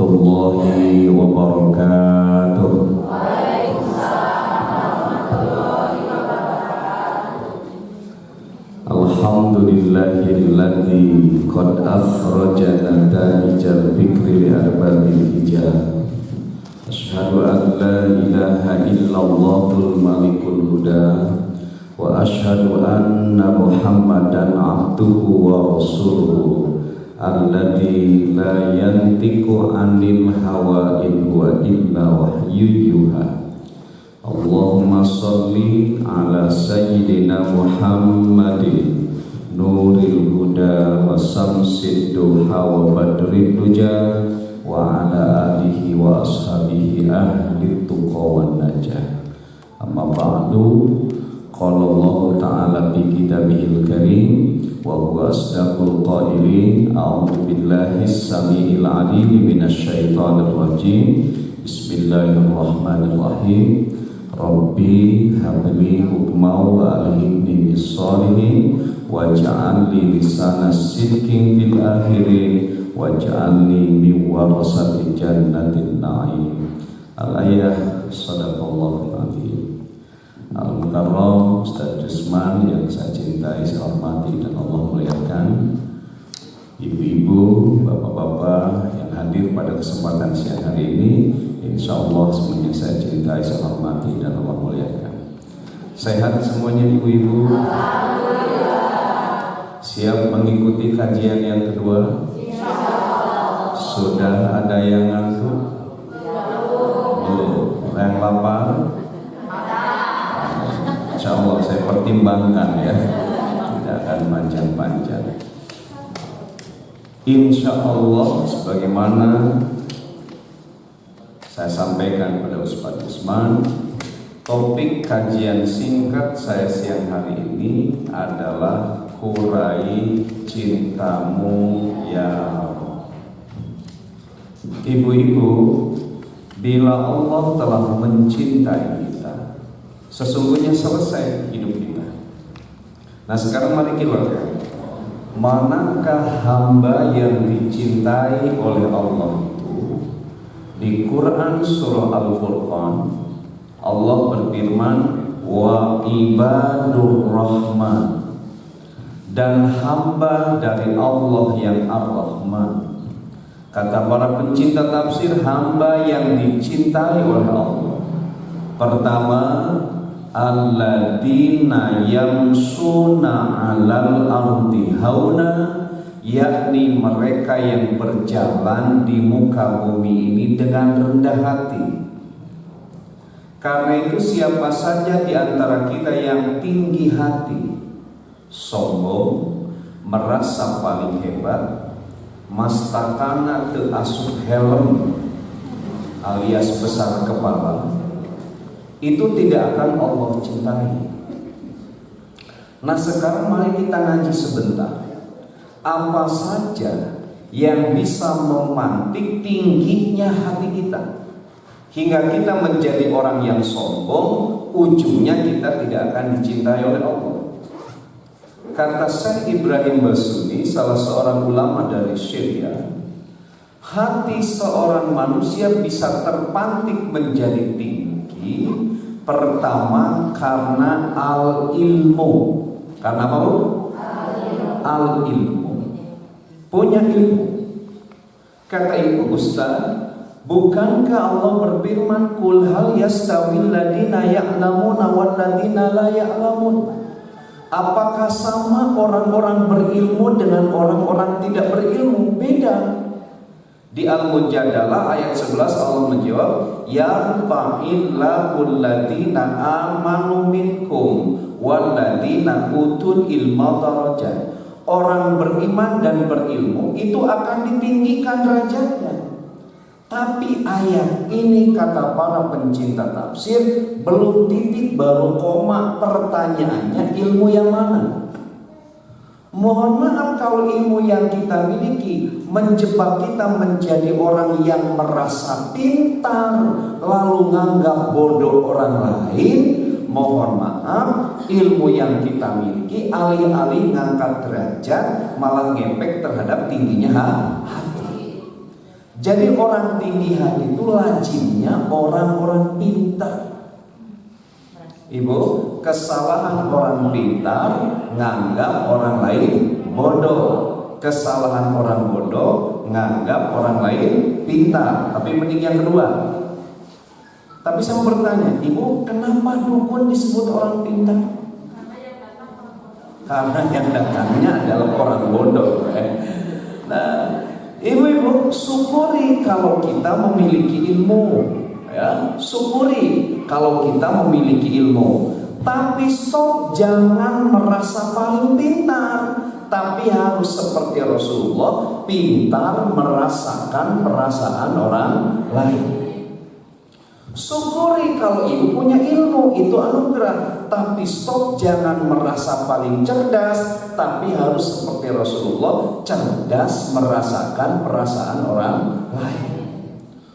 warahmatullahi wabarakatuh. Alhamdulillahilladzi qad akhrajana darijal fikri li arbabil hijab. Asyhadu an la ilaha illallahul malikul huda wa asyhadu anna Muhammadan abduhu wa rasuluhu alladzi la yantiqu 'anil hawa in huwa illa wahyun yuha. Allahumma sholli ala sayyidina Muhammadin nuril huda wa samsid duha wa badrid duja wa ala alihi wa ashabihi ahli tuqa wan najah. Amma ba'du, qala Allah ta'ala bi kitabihil karim wa huwa asdaqul qailin. A'udzu billahi as-sami'il 'alim minasy syaithanir rajim. Bismillahirrahmanirrahim. Rabbi habli hukma wa alhimni bis-shalihin waj'al li lisana sidqin fil akhirin waj'alni min warasati jannatin na'im. Al-ayah sadaqallahul azim. Al-mukarram Ustaz Jusman yang saya cintai, saya hormati dan Allah muliakan, ibu-ibu, bapak-bapak yang hadir pada kesempatan siang hari ini, insyaallah semuanya saya cintai, saya hormati dan Allah muliakan. Sehat semuanya ibu-ibu? Siap mengikuti kajian yang kedua? Sudah ada yang ngantuk? Belum. Yang lapar? Insyaallah saya pertimbangkan ya, tidak akan panjang-panjang. Insyaallah sebagaimana saya sampaikan pada Ustaz Usman, topik kajian singkat saya siang hari ini adalah kurai cintamu ya Allah. Ibu-ibu, bila Allah telah mencintai kita, sesungguhnya selesai hidup kita. Nah sekarang mari kita lihat, manakah hamba yang dicintai oleh Allah itu? Di Quran surah Al-Furqan Allah berfirman, wa ibadur rahman, dan hamba dari Allah yang ar-Rahman. Kata para pencinta tafsir, hamba yang dicintai oleh Allah pertama, alladzina yamsuna 'alal ardi hauna, yakni mereka yang berjalan di muka bumi ini dengan rendah hati. Karena itu siapa saja di antara kita yang tinggi hati, sombong, merasa paling hebat, mastakana teu asup helm alias besar kepala, itu tidak akan Allah cintai. Nah sekarang mari kita ngaji sebentar. Apa saja yang bisa memantik tingginya hati kita hingga kita menjadi orang yang sombong, ujungnya kita tidak akan dicintai oleh Allah. Kata Syekh Ibrahim Basuni, salah seorang ulama dari Syria, hati seorang manusia bisa terpantik menjadi tinggi pertama karena al-ilmu. Karena apa? Al-ilmu. Punya ilmu. Kata ibu Ustaz, bukankah Allah berfirman, kul hal yastawil ladina ya'lamuna wal ladina la ya'lamun? Apakah sama orang-orang berilmu dengan orang-orang tidak berilmu? Beda. Di Al-Mujadalah ayat 11 Allah menjawab, yarfa'illahul ladina amanu minkum wal ladina utul ilma darajat. Orang beriman dan berilmu itu akan ditinggikan derajatnya. Tapi ayat ini kata para pencinta tafsir belum titik baru koma, pertanyaannya ilmu yang mana? Mohon maaf kalau ilmu yang kita miliki menjebak kita menjadi orang yang merasa pintar lalu nganggap bodoh orang lain. Mohon maaf, ilmu yang kita miliki alih-alih ngangkat derajat malah ngepek terhadap tingginya hati. Jadi orang tinggi hati itu lazimnya orang-orang pintar. Ibu, kesalahan orang pintar nganggap orang lain bodoh. Kesalahan orang bodoh nganggap orang lain pintar. Tapi mending yang kedua. Tapi saya mau bertanya, Ibu, kenapa dukun disebut orang pintar? Karena yang datangnya adalah orang bodoh. Nah, Ibu-ibu, syukuri kalau kita memiliki ilmu. Ya, syukuri kalau kita memiliki ilmu. Tapi stop, jangan merasa paling pintar. Tapi harus seperti Rasulullah, pintar merasakan perasaan orang lain. Syukuri kalau ibu punya ilmu, itu anugerah. Tapi stop, jangan merasa paling cerdas. Tapi harus seperti Rasulullah, cerdas merasakan perasaan orang lain.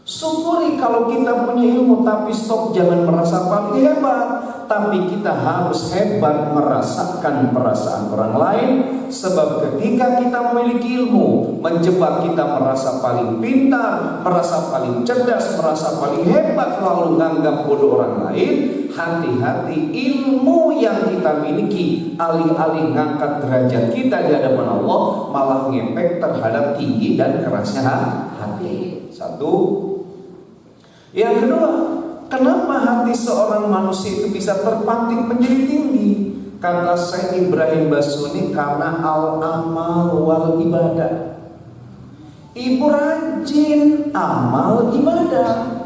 Syukuri kalau kita punya ilmu, tapi stop, jangan merasa paling hebat. Tapi kita harus hebat merasakan perasaan orang lain. Sebab ketika kita memiliki ilmu, menjebak kita merasa paling pintar, merasa paling cerdas, merasa paling hebat, lalu menganggap bodoh orang lain. Hati-hati, ilmu yang kita miliki alih-alih ngangkat derajat kita di hadapan Allah, malah ngepek terhadap tinggi dan kerasnya hati. Satu. Yang kedua, kenapa hati seorang manusia itu bisa terpantik menjadi tinggi? Kata Syekh Ibrahim Basuni, karena al-amal wal ibadah. Ibu rajin amal ibadah,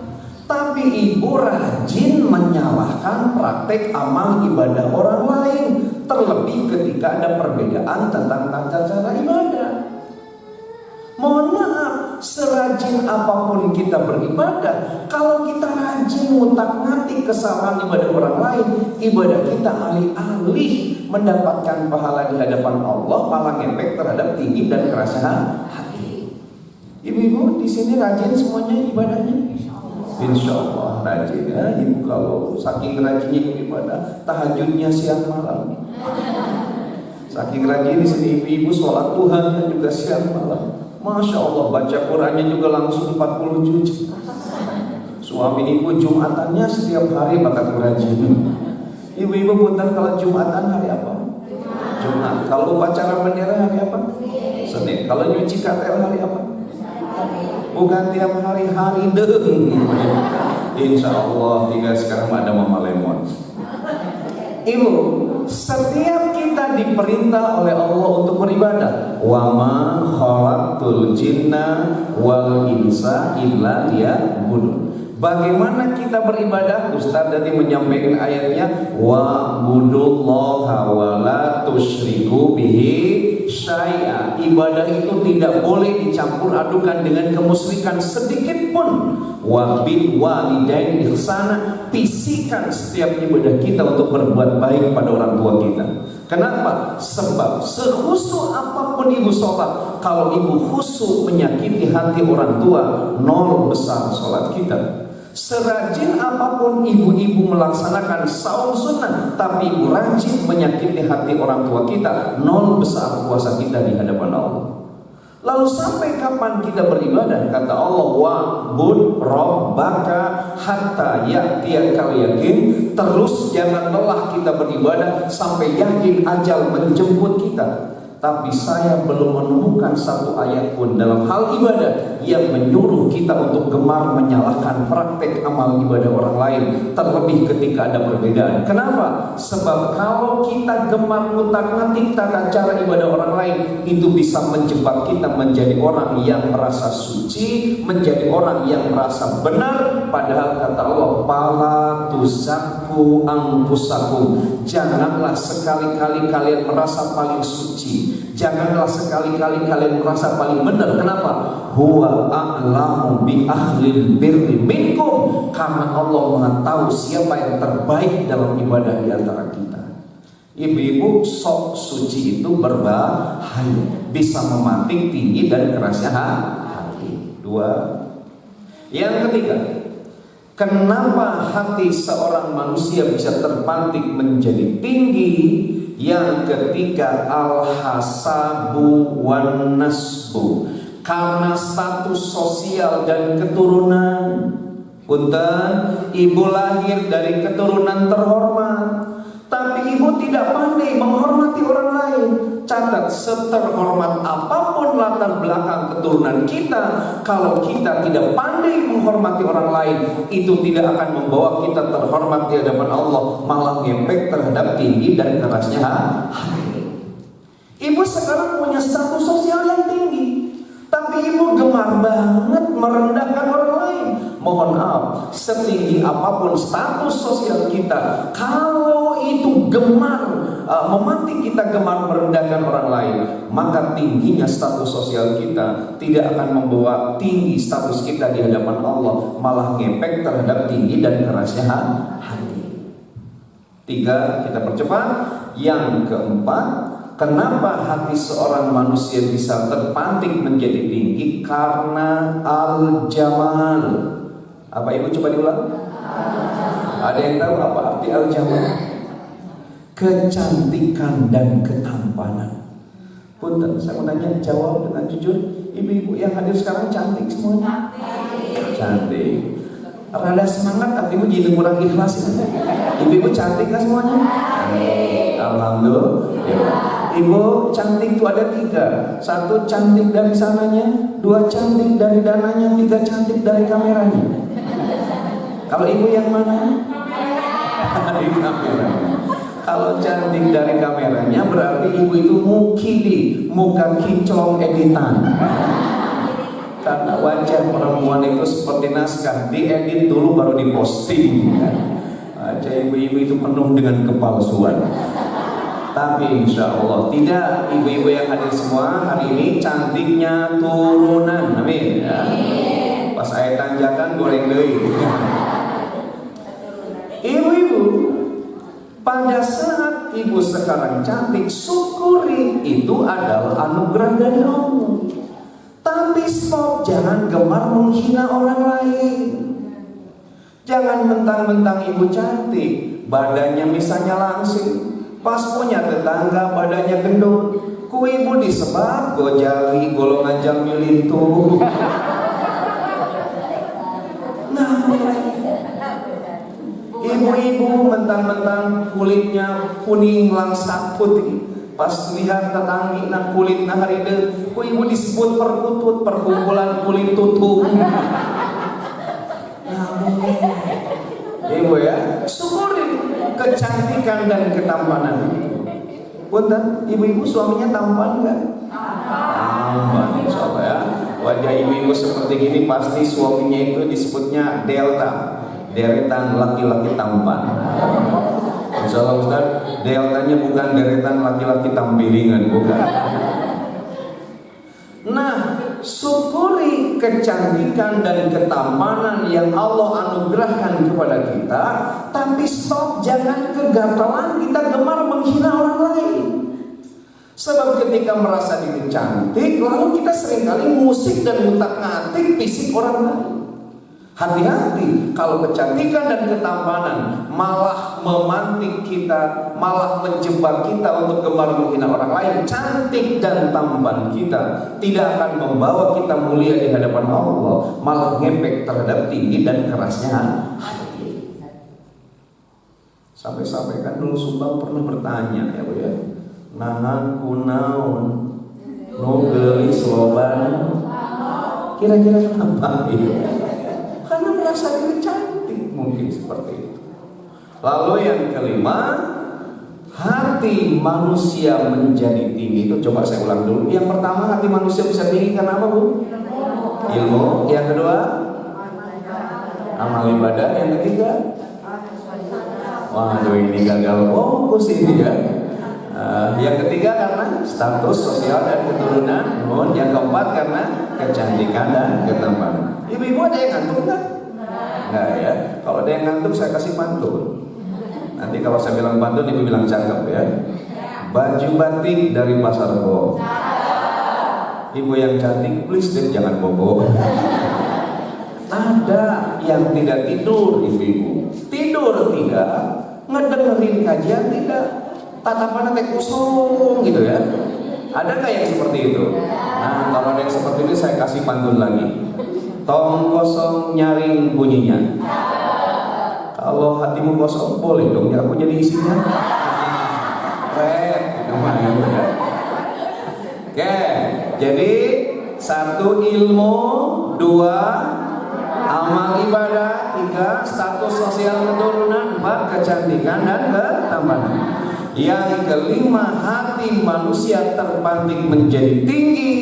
tapi ibu rajin menyalahkan praktek amal ibadah orang lain. Terlebih ketika ada perbedaan tentang tata cara ibadah. Mohon maaf, serajin apapun kita beribadah, kalau kita rajin ngutak-ngatik kesalahan ibadah orang lain, ibadah kita alih-alih mendapatkan pahala di hadapan Allah, malah ngepek terhadap tinggi dan kerasnya hati. Ibu-ibu di sini rajin semuanya ibadahnya? Insya Allah rajin ya. Ibu kalau saking rajinnya ibadah, tahajudnya siang malam. Saking rajin di sini ibu-ibu sholat Tuhan juga siang malam. Masya Allah, baca Qurannya juga langsung 40 juz. Suami ibu Jumatannya setiap hari bakat rajin. Ibu-ibu punten kalau Jumatan hari apa? Jumat. Kalau upacara bendera hari apa? Senin. Kalau nyuci katel hari apa? Bukan tiap hari, hari deng. Insya Allah, tinggal sekarang ada Mama Lemon. Ibu, setiap kita diperintah oleh Allah untuk beribadah. Wa ma khalaqtul jinna wal insa illa liya'budun. Bagaimana kita beribadah? Ustaz tadi menyampaikan ayatnya, wa budullaha wa la tusyriku bihi syai'a. Ibadah itu tidak boleh dicampur adukan dengan kemusyrikan sedikit pun. Wa bil walidain ihsana, bisikan setiap ibadah kita untuk berbuat baik pada orang tua kita. Kenapa? Sebab sekhusyuk apapun ibu sholat, kalau ibu khusyuk menyakiti hati orang tua, nol besar sholat kita. Serajin apapun ibu-ibu melaksanakan saum sunnah, tapi ibu rajin menyakiti hati orang tua kita, nol besar puasa kita di hadapan Allah. Lalu sampai kapan kita beribadah? Kata Allah, wa'bud rabbaka hatta ya'tiyakal yakin. Terus jangan lelah kita beribadah sampai yakin ajal menjemput kita. Tapi saya belum menemukan satu ayat pun dalam hal ibadah yang menyuruh kita untuk gemar menyalahkan praktek amal ibadah orang lain, terlebih ketika ada perbedaan. Kenapa? Sebab kalau kita gemar ngutak-ngatik tata cara ibadah orang lain, itu bisa menjebak kita menjadi orang yang merasa suci, menjadi orang yang merasa benar. Padahal kata Allah, pala tuzakku anfusakum. Janganlah sekali-kali kalian merasa paling suci. Janganlah sekali-kali kalian merasa paling benar. Kenapa? Huwa a'lamu bi ahlil birri minkum. Karena Allah Maha tahu siapa yang terbaik dalam ibadah di antara kita. Ibu-ibu, sok suci itu berbahaya, bisa memantik tinggi dan kerasnya hati. Dua. Yang ketiga, kenapa hati seorang manusia bisa terpantik menjadi tinggi? Yang ketiga, al-hasabu wan nasbu. karena status sosial dan keturunan. Punten, ibu lahir dari keturunan terhormat, tapi ibu tidak pandai menghormati orang lain. Catat, seterhormat apapun latar belakang keturunan kita, kalau kita tidak pandai menghormati orang lain, itu tidak akan membawa kita terhormat di hadapan Allah, malah ngepek terhadap tinggi dan kerasnya hati. Ibu sekarang punya status sosial yang tinggi, tapi ibu gemar banget merendahkan orang lain. Mohon maaf, setinggi apapun status sosial kita, kalau itu gemar memantik kita gemar merendahkan orang lain, maka tingginya status sosial kita tidak akan membawa tinggi status kita di hadapan Allah, malah ngepek terhadap tinggi dan kerasnya hati. 3, kita percepat. Yang keempat, kenapa hati seorang manusia bisa terpantik menjadi tinggi? Karena al-jamal. Apa ibu coba diulang? Ada yang tahu apa arti al-jamal? Kecantikan dan ketampanan. Punten, saya mau tanya, jawab dengan jujur. Ibu-ibu yang hadir sekarang cantik semuanya? Cantik. Rada semangat, tapi ibu jadi kurang ikhlas. Ibu-ibu cantik kan semuanya? Alhamdulillah. Ibu cantik itu ada 3. 1 cantik dari sananya, 2 cantik dari dananya, 3 cantik dari kameranya. Kalau ibu yang mana? Dari kameranya. Kalau cantik dari kameranya berarti ibu itu mukidi, muka kinclong editan. Karena wajah perempuan itu seperti naskah, diedit dulu baru diposting. Wajah ibu-ibu itu penuh dengan kepalsuan. Tapi insya Allah tidak. Ibu-ibu yang hadir semua hari ini cantiknya turunan. Amin ya. Pas saya tanjakan goreng deui. Ibu-ibu, pada saat ibu sekarang cantik, syukuri, itu adalah anugerah dari Allah. Tapi stop, jangan gemar menghina orang lain. Jangan mentang-mentang ibu cantik, badannya misalnya langsing, pas punya tetangga badannya gendut, ku ibu disebat gojali golongan jam milintu. Nah, ibu-ibu mentang-mentang kulitnya kuning langsat putih, pas lihat tetanggi nang kulit nah haride, ku ibu disebut perkutut, perkumpulan kulit tutup. Ibu ya, syukuri kecantikan dan ketampanan. Punten, ibu-ibu suaminya tampan nggak? Tampan, insya Allah ya. Wajah ibu-ibu seperti ini pasti suaminya itu disebutnya delta, deretan laki-laki tampan. Insya Allah Ustaz, deltanya bukan deretan laki-laki tampilingan, bukan. Nah, syukuri kecantikan dan ketampanan yang Allah anugerahkan kepada kita, tapi stop, jangan kegatalan kita gemar menghina orang lain. Sebab ketika merasa diri cantik, lalu kita seringkali musik dan ngutak-ngatik fisik orang lain. Hati-hati, kalau kecantikan dan ketampanan malah memantik kita, malah menjebak kita untuk gemar menghina orang lain. Cantik dan tampan kita tidak akan membawa kita mulia di hadapan Allah, malah ngepek terhadap tinggi dan kerasnya hati. Sampai-sampai kan dulu Sumbang pernah bertanya ya Bu ya, nahan kunaon nugeli sloban, kira-kira kenapa itu? Karena merasa diri cantik, mungkin seperti itu. Lalu yang kelima, hati manusia menjadi tinggi. Itu coba saya ulang dulu. Yang pertama, hati manusia bisa tinggi karena apa Bu? Ilmu. Yang kedua, amal ibadah. Yang ketiga, waduh ini gagal fokus ini ya. Yang ketiga karena status sosial dan keturunan. Yang keempat karena kecantikan dan ketampanan. Ibu-ibu ada yang ngantuk nggak? Nggak ya. Kalau ada yang ngantuk saya kasih pantun. Nanti kalau saya bilang pantun, ibu bilang cakep ya. Baju batik dari pasar Bo. Ibu yang cantik, please deh jangan bobo. Ada yang tidak tidur ibu-ibu. Tidur tidak, ngedengerin kajian tidak. Tatapannya teh kosong gitu ya. Ada nggak yang seperti itu? Nah, kalau ada yang seperti ini saya kasih pantun lagi. Tong kosong nyaring bunyinya. Kalau hatimu kosong boleh dong ya aku jadi isinya. Oke, jadi 1 ilmu, 2 amal ibadah, 3 status sosial keturunan, 4 kecantikan dan ketampanan. Yang kelima, hati manusia terpantik menjadi tinggi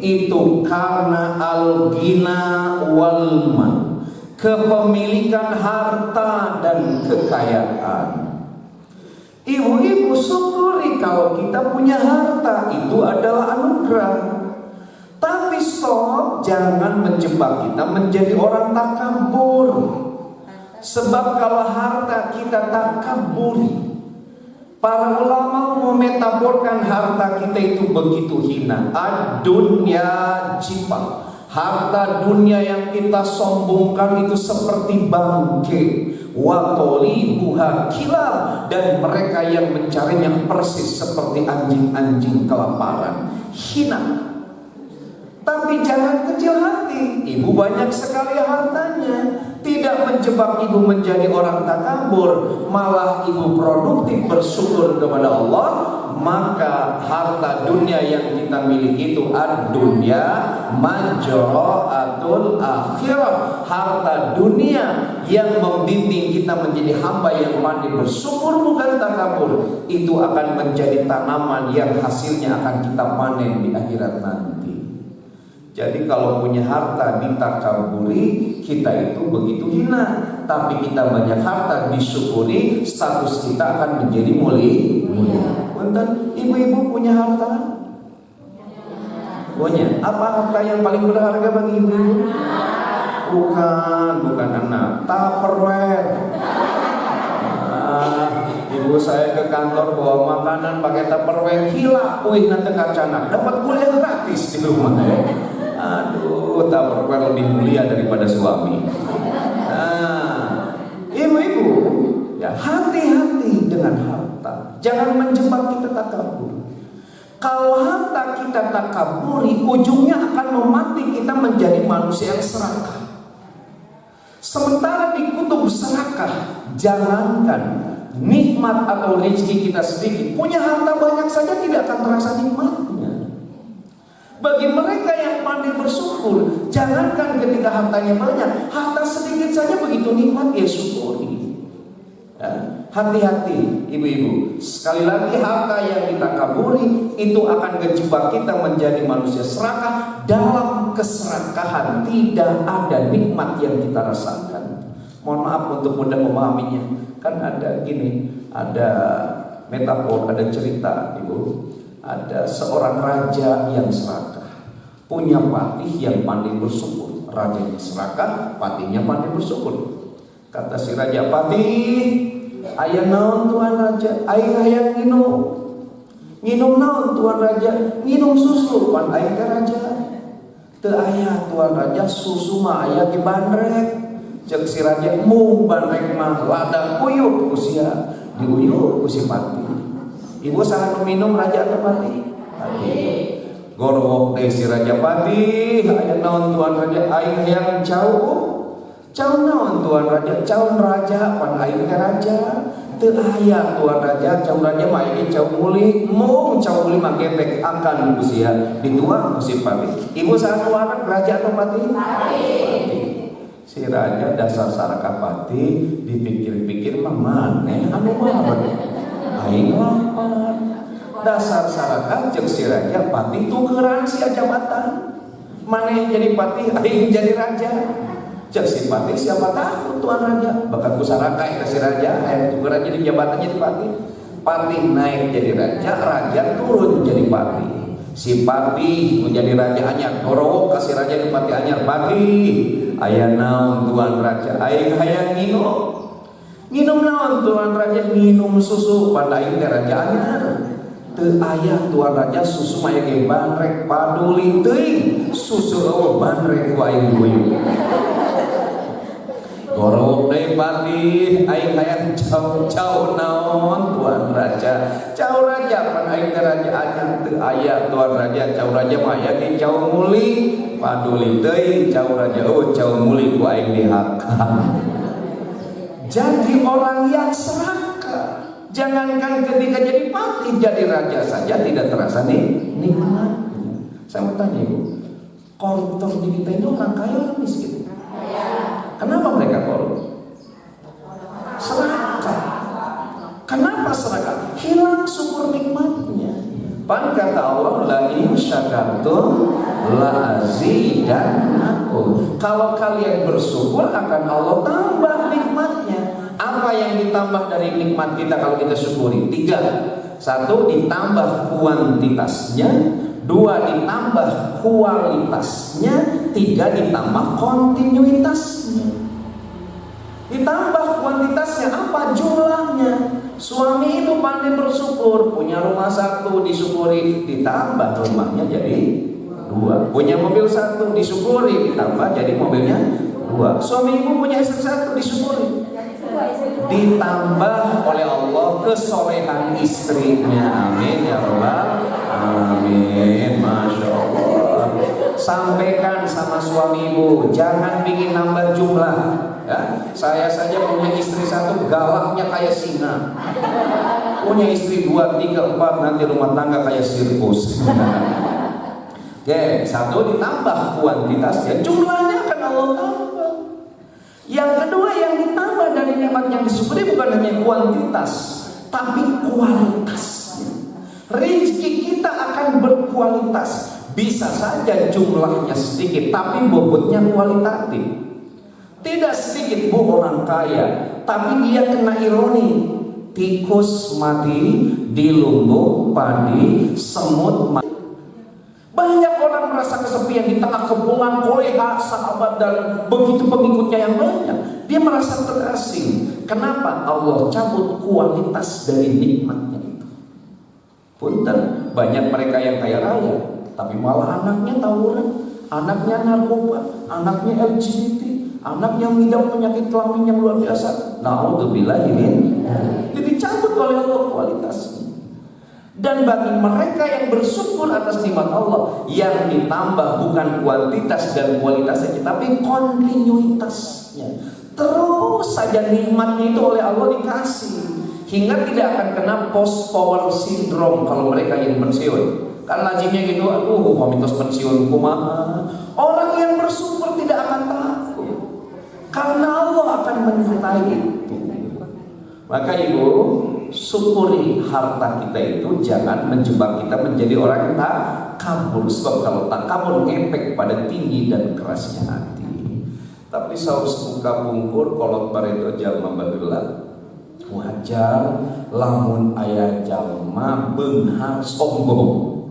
itu karena al-ghina wal mal, kepemilikan harta dan kekayaan. Ibu-ibu syukuri kalau kita punya harta, itu adalah anugerah. Tapi stop, jangan menjebak kita menjadi orang takabur. Sebab kalau harta kita takaburi, para ulama memetaforkan harta kita itu begitu hina. Ad-dunya jipa, harta dunia yang kita sombongkan itu seperti bangke. Watolibuha kilab, dan mereka yang mencarinya persis seperti anjing-anjing kelaparan. Hina. Tapi jangan kecil hati, ibu banyak sekali hartanya, tidak menjebak ibu menjadi orang takabur, malah ibu produktif bersyukur kepada Allah. Maka harta dunia yang kita miliki itu ad-dunya majra'atul akhirah, harta dunia yang membimbing kita menjadi hamba yang pandai bersyukur bukan takabur, itu akan menjadi tanaman yang hasilnya akan kita panen di akhirat nanti. Jadi kalau punya harta ditakaburi, kita itu begitu hina. Tapi kita banyak harta disyukuri, status kita akan menjadi mulia. Punten, ibu-ibu punya harta? Punya. Apa harta yang paling berharga bagi ibu-ibu? Bukan anak. Tupperware. Ibu saya ke kantor bawa makanan pakai Tupperware, hilang. Wih, nanti kacana. Dapat kuliah gratis di rumah ya. Aduh, Tupperware lebih mulia daripada suami. Nah, ibu-ibu, ya hati-hati dengan harta. Jangan menjebak kita takabur. Kalau harta kita takaburi, ujungnya akan memantik kita menjadi manusia yang serakah. Sementara di kutub serakah, jangankan nikmat atau rezeki kita sedikit, punya harta banyak saja tidak akan terasa nikmatnya. Bagi mereka yang pandai bersyukur, jangankan ketika hartanya banyak, harta sedikit saja begitu nikmat, ya syukuri. Ya, hati-hati ibu-ibu. Sekali lagi, harta yang kita kaburi itu akan menjebak kita menjadi manusia serakah. Dalam keserakahan tidak ada nikmat yang kita rasakan. Mohon maaf untuk mudah memahaminya. Kan ada gini, ada metafor, ada cerita ibu. Ada seorang raja yang serakah, punya patih yang pandai bersyukur. Rajanya serakah, patihnya pandai bersyukur. Kata si raja, patih, aya naon tuan raja? Aing hayang nginum. Nginum naon tuan raja? Nginum susu. Pan aing teh raja. Teu aya tuan raja, susu mah aya ge bandrek. Cek si raja, mung bandrek mah ladang uyuh ku sia, diuyuh ku si patih. Ibu salah minum raja atau patih? Patih. Gorowok deh si raja, patih, aya naon tuan raja? Aing hayang cau. Cau naon tuan raja? Cau raja, pan aing teh raja. Teu aya tuan raja, cau raja mah ini cau muli, mung cau muli mah getek akan ku sia, dituang ku si patih. Ibu salah tuan raja atau patih? Patih. Si raja dasar sarakah patih, dipikir-pikir mah maneh anu marah. Aing lapar. Dasar sarakah cek si raja, patih tukeran sia jabatan. Maneh jadi patih, aing jadi raja. Cek si patih, siapa tahu tuan raja bakat ku sarakah eta si raja, aing tukeran jadi jabatan jadi patih. Patih naik jadi raja, raja turun jadi patih. Si patih menjadi raja anyar, gorowok ka si raja di patih anyar, patih, aya naon tuan raja? Aing hayang nginum. Nginum naon tuan raja? Minum susu. Pada aing teh raja anyar. Teu aya tuan raja, susu mah ge bandrek, paduli teuing. Susu eueuh bandrek ku aing guyuh. Gorowok deui patih, aing hayang cau naon tuan raja? Cau Cau raja pan aing teh raja anyang teu aya tuan raja, cau raja mah aya di cau muli. Paduli teuing cau raja, oh cau muli ku aing dihakam. Jadi orang yang serakah. Jangankan ketika jadi patih, jadi raja saja tidak terasa nikmat. Saya mau tanya ibu, koruptor di kita ini orang kaya orang miskin? Kenapa mereka korup? Serakah. Kenapa serakah? Hilang syukur nikmatnya. Pan kata Allah, la in syakartum la azidannakum. Kalau kalian bersyukur akan Allah tambah nikmatnya. Apa yang ditambah dari nikmat kita kalau kita syukuri? 3. 1, ditambah kuantitasnya. 2, ditambah kualitasnya. 3, ditambah kontinuitasnya. Ditambah kuantitasnya apa? Jumlahnya. Suami itu pandai bersyukur, punya rumah 1 disyukuri, ditambah rumahnya jadi 2. Punya mobil 1 disyukuri, ditambah jadi mobilnya 2. Suami ibu punya istri 1 disyukuri, ditambah oleh Allah kesolehan istrinya. Amin ya rabbal alamin. Masya Allah. Sampaikan sama suami ibu, jangan bikin nambah jumlah. Ya, saya saja punya istri 1 galaknya kayak singa. Punya istri 2, 3, 4 nanti rumah tangga kayak sirkus. Oke, 1 ditambah kuantitasnya, jumlahnya akan Allah tambah. Yang kedua yang ditambah dari nikmat yang disyukuri bukan hanya kuantitas, tapi kualitasnya. Rezeki kita akan berkualitas. Bisa saja jumlahnya sedikit, tapi bobotnya kualitatif. Tidak sedikit bu orang kaya, tapi dia kena ironi. Tikus mati di lumbung padi, semut mati. Banyak orang merasa kesepian di tengah kepungan koleha, sahabat dan begitu pengikutnya yang banyak. Dia merasa terasing. Kenapa? Allah cabut kualitas dari nikmatnya itu. Punten, banyak mereka yang kaya raya, tapi malah anaknya tawuran, anaknya narkoba, anaknya LGBT, anak yang mengidap penyakit kelamin yang luar biasa. Naudzubillah ini. Jadi dicabut oleh Allah kualitasnya. Dan bagi mereka yang bersyukur atas nikmat Allah, yang ditambah bukan kuantitas dan kualitasnya, tapi kontinuitasnya. Terus saja nikmatnya itu oleh Allah dikasih, hingga tidak akan kena post power syndrome kalau mereka yang pensiun. Kan lazimnya gitu, aduh komitos pensiun kumaha. Orang yang bersyukur tidak akan takut, karena Allah akan menyertai itu. Maka ibu, syukuri harta kita itu, jangan menjebak kita menjadi orang yang tak kabur. Sebab kalau tak kabur ngepek pada tinggi dan kerasnya hati. Tapi saus buka bungkur kolot pareto jalma baheula wajar lamun aya jalma beunghar sombong.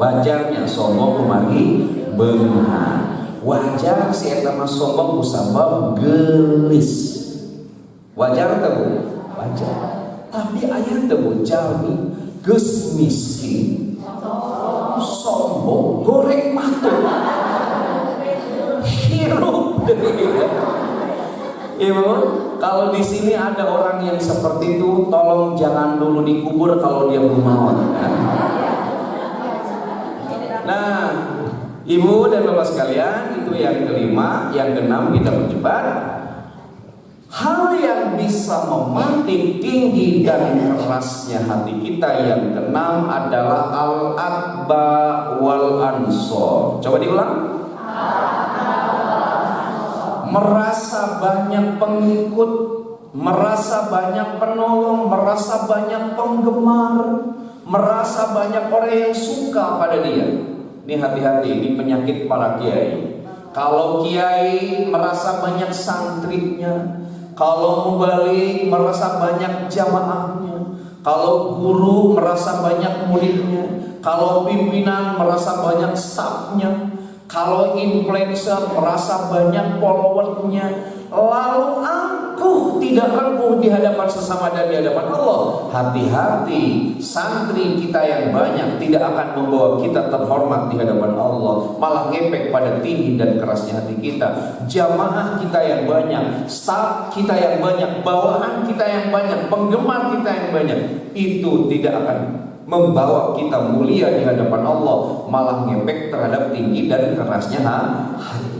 Wajarnya sombong kumari beunghar. Wajar si eta mah sombong kusabab geulis. Wajar teu? Wajar. Tapi aya teu jalmi geus miskin sombong goreng matu hirup deui. Ibu, kalau di sini ada orang yang seperti itu, tolong jangan dulu dikubur kalau dia belum maut. Nah, ibu dan bapak sekalian, itu yang kelima. Yang keenam, kita berdebat. Hal yang bisa memantik tinggi dan kerasnya hati kita yang keenam adalah al-atba wal ansor. Coba diulang. Merasa banyak pengikut, merasa banyak penolong, merasa banyak penggemar, merasa banyak orang yang suka pada dia. Ini hati-hati, ini penyakit para kiai. Kalau kiai merasa banyak santrinya, kalau mubalik merasa banyak jamaahnya, kalau guru merasa banyak muridnya, kalau pimpinan merasa banyak stafnya, kalau influencer merasa banyak followernya, lalu angkuh tidak rengkuh penuh di hadapan sesama dan di hadapan Allah, hati-hati, santri kita yang banyak tidak akan membawa kita terhormat di hadapan Allah, malah ngepek pada tinggi dan kerasnya hati kita. Jamaah kita yang banyak, staf kita yang banyak, bawahan kita yang banyak, penggemar kita yang banyak, itu tidak akan membawa kita mulia di hadapan Allah, malah ngepek terhadap tinggi dan kerasnya hati.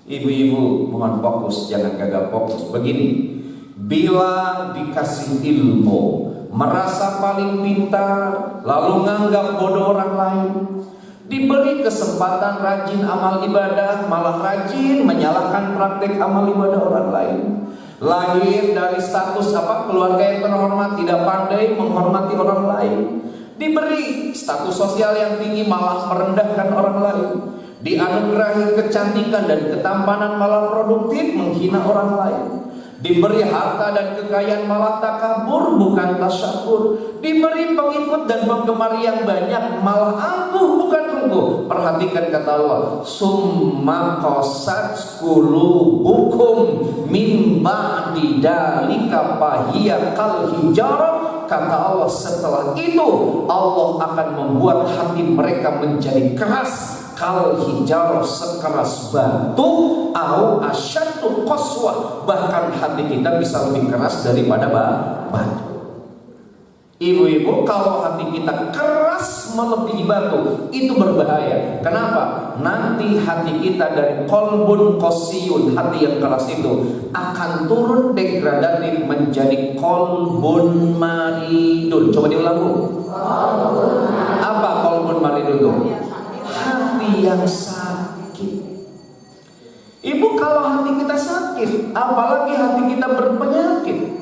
Ibu-ibu mohon fokus, jangan gagal fokus. Begini, bila dikasih ilmu, merasa paling pintar, lalu nganggap bodoh orang lain. Diberi kesempatan rajin amal ibadah, malah rajin menyalahkan praktek amal ibadah orang lain. Lahir dari status keluarga yang terhormat, tidak pandai menghormati orang lain. Diberi status sosial yang tinggi, malah merendahkan orang lain. Dianugerahi kecantikan dan ketampanan, malah produktif menghina orang lain. Diberi harta dan kekayaan, malah takabur bukan tasyakur. Diberi pengikut dan penggemar yang banyak, malah angkuh bukan rengkuh. Perhatikan kata Allah, summa qasat qulubukum min ba'di dzalika fahiya kal hijarah. Kata Allah, setelah itu Allah akan membuat hati mereka menjadi keras, kal hijarah, sekeras batu, au asyaddu qaswah, bahkan hati kita bisa lebih keras daripada batu. Ibu-ibu, kalau hati kita keras melebihi batu, itu berbahaya. Kenapa? Nanti hati kita dari kolbun qasiyun, hati yang keras itu akan turun degradatif menjadi kolbun maridun. Coba diulang, Bu. Apa kolbun maridun itu? Hati yang sakit. Ibu, kalau hati kita sakit, apalagi hati kita berpenyakit,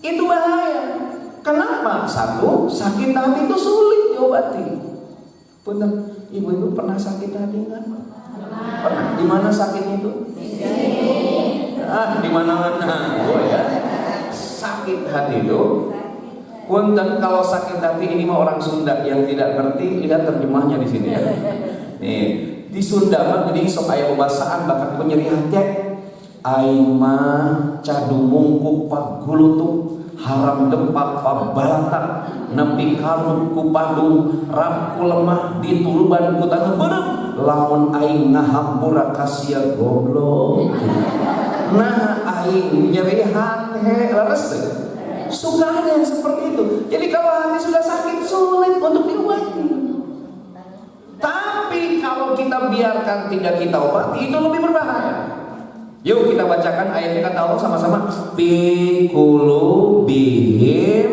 itu bahaya. Kenapa? Satu, sakit hati itu sulit diobati. Benar, ibu-ibu pernah sakit hati enggak? Pernah. Di mana sakitnya itu? Di mana-mana. Oh ya. Sakit hati itu. Punten, kalau sakit hati ini mah orang Sunda yang tidak ngerti, lihat terjemahnya di sini ya. Nih, di Sunda mah geuning sok aya babasaan bakat nyeri hati. Aing mah cadumung ku pagulutuk, haram dempak pabalatak, nepi karun ku padung, rap ku lemah dituluban ku taneuh beureup, lamun aing ngahampura ka sia goblok. Nah, aing nyeri hati, leres teh. Suka ada yang seperti itu. Jadi kalau hati sudah sakit, sulit untuk diobati. Tapi kalau kita biarkan tidak kita obati, itu lebih berbahaya. Yuk kita bacakan ayatnya, kata Allah sama-sama. Fi qulubihim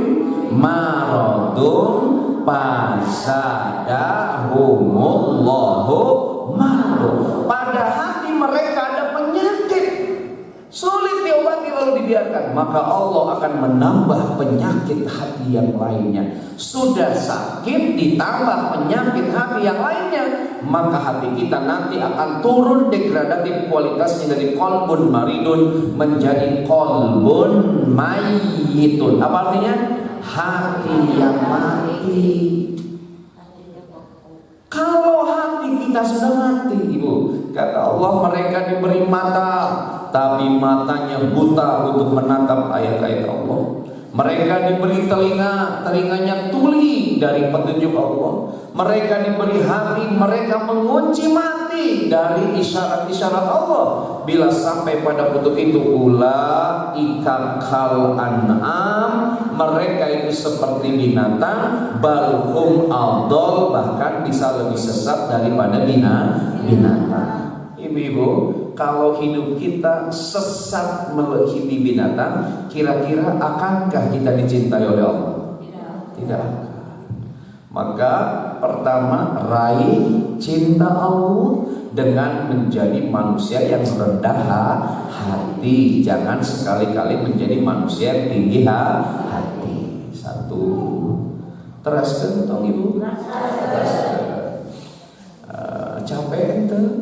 maradun fasadahumullahu marad. Pada hati mereka ada penyakit, sulit diobati lalu dibiarkan, maka Allah akan menambah penyakit hati yang lainnya. Sudah sakit ditambah penyakit hati yang lainnya, maka hati kita nanti akan turun degradatif kualitasnya dari kolbun maridun menjadi kolbun mayitun. Apa artinya? Hati yang mati. Kalau hati kita sudah mati, Ibu, kata Allah, mereka diberi mata, tapi matanya buta untuk menatap ayat-ayat Allah. Mereka diberi telinga, telinganya tuli dari petunjuk Allah. Mereka diberi hati, mereka mengunci mati dari isyarat-isyarat Allah. Bila sampai pada kutub itu, ulaika kal an'am, mereka itu seperti binatang, balhum adol, bahkan bisa lebih sesat daripada binatang. Ibu-ibu, kalau hidup kita sesat melebihi binatang, kira-kira akankah kita dicintai oleh Allah? Tidak. Maka pertama, raih cinta Allah dengan menjadi manusia yang rendah hati. Jangan sekali-kali menjadi manusia yang tinggi hati. Satu. Teraskan tong Ibu. Capek ente?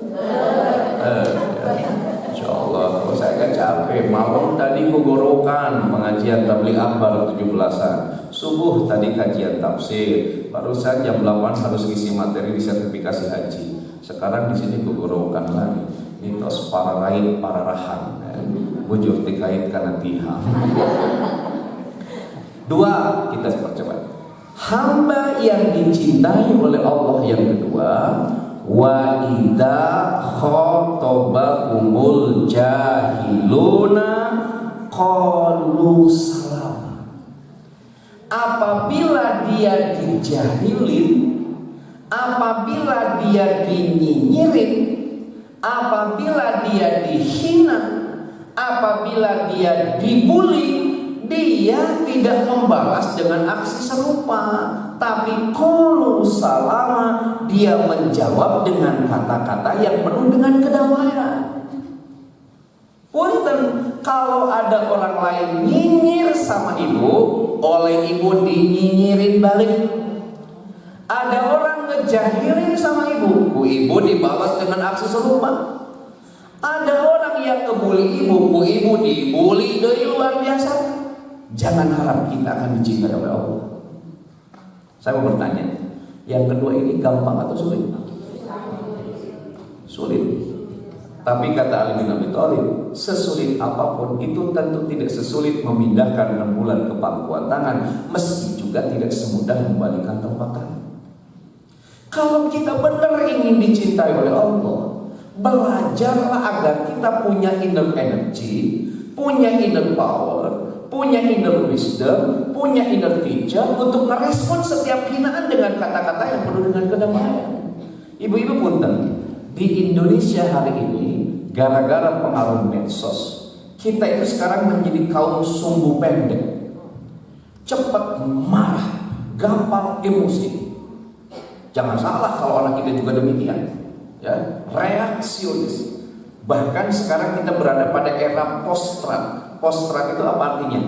Insyaallah, kalau saya kan capek. Malam tadi kugorokan pengajian tabligh akbar 17-an. Subuh tadi kajian tafsir. Barusan jam 8 harus ngisi materi di sertifikasi haji. Sekarang di sini kugorokan lagi. Mitos para raih, para rahan. bujur dikait karena tihang. Dua, kita percepat. Hamba yang dicintai oleh Allah yang kedua, wa idza khotabahumul jahiluna qalu salam. Apabila dia dijahilin, apabila dia dinyinyirin, apabila dia dihina, apabila dia dibully, dia tidak membalas dengan aksi serupa, tapi qalu salama, dia menjawab dengan kata-kata yang penuh dengan kedamaian. Punten, kalau ada orang lain nyinyir sama ibu, oleh ibu dinyinyirin balik. Ada orang ngejahilin sama ibu, ibu dibalas dengan aksi serupa. Ada orang yang ngebully ibu dibully dari luar biasa. Jangan harap kita akan dicintai oleh Allah. Saya mau bertanya, yang kedua ini gampang atau sulit? Sulit. Tapi kata Ali bin Abi Thalib, sesulit apapun itu tentu tidak sesulit memindahkan rembulan ke pangkuan tangan, meski juga tidak semudah membalikan telapak tangan. Kalau kita benar ingin dicintai oleh Allah, belajarlah agar kita punya inner energy, punya inner power, punya inner wisdom, punya inner teacher untuk merespon setiap hinaan dengan kata-kata yang penuh dengan kedamaian. Ibu-ibu punten, di Indonesia hari ini gara-gara pengaruh medsos, kita itu sekarang menjadi kaum sumbu pendek, cepat marah, gampang emosi. Jangan salah kalau anak kita juga demikian, ya, reaksionis. Bahkan sekarang kita berada pada era post-truth. Post-truth itu apa artinya?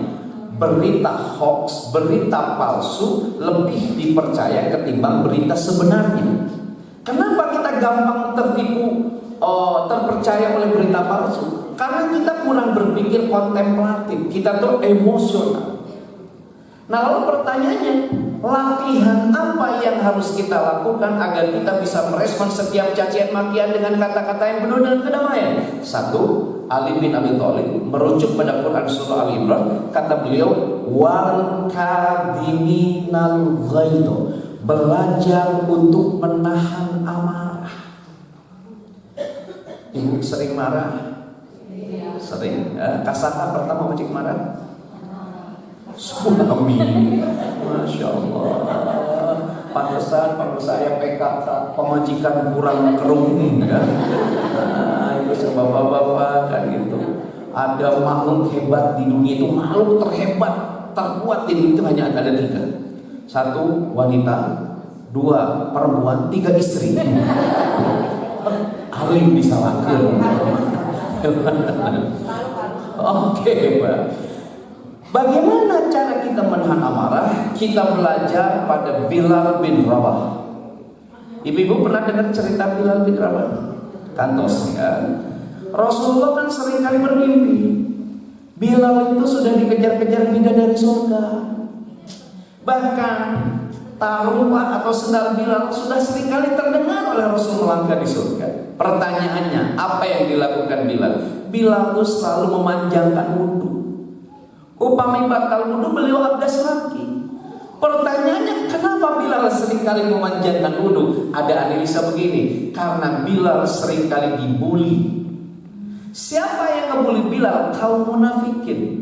Berita hoax, berita palsu lebih dipercaya ketimbang berita sebenarnya. Kenapa kita gampang tertipu, terpercaya oleh berita palsu? Karena kita kurang berpikir kontemplatif, kita tuh emosional. Nah, lalu pertanyaannya, latihan apa yang harus kita lakukan agar kita bisa merespon setiap cacian makian dengan kata-kata yang penuh dengan kedamaian? Satu, Ali bin Abi Thalib merujuk pada Quran surah Al Imran, kata beliau, wal kadhiminal ghaidh, belajar untuk menahan amarah. Ibu sering marah? Sering. Kasata pertama wajib marah? Tsunami. Masya Allah. Pantesan saya PKK, pemajikan kurang kerung, ya. Nah, itu sama bapak-bapak kan gitu. Ada makhluk hebat di dunia itu, makhluk terhebat, terkuat di dunia itu hanya ada tiga. Satu, wanita. Dua, perempuan. Tiga, istri. Alim disalahkan. Oke, Pak. Bagaimana cara kita menahan amarah? Kita belajar pada Bilal bin Rabah. Ibu-ibu pernah dengar cerita Bilal bin Rabah? Kantos, ya. Rasulullah kan seringkali bermimpi Bilal itu sudah dikejar-kejar bidadari surga. Bahkan taruhlah atau sendal Bilal sudah seringkali terdengar oleh Rasul melangkah di surga. Pertanyaannya, apa yang dilakukan Bilal? Bilal itu selalu memanjangkan wudhu. Upami batal wudhu, beliau abdas lagi. Pertanyaannya, kenapa Bilal seringkali memanjangkan wudhu? Ada analisa begini, karena Bilal seringkali dibully. Siapa yang ngebully Bilal? Kaum munafikin.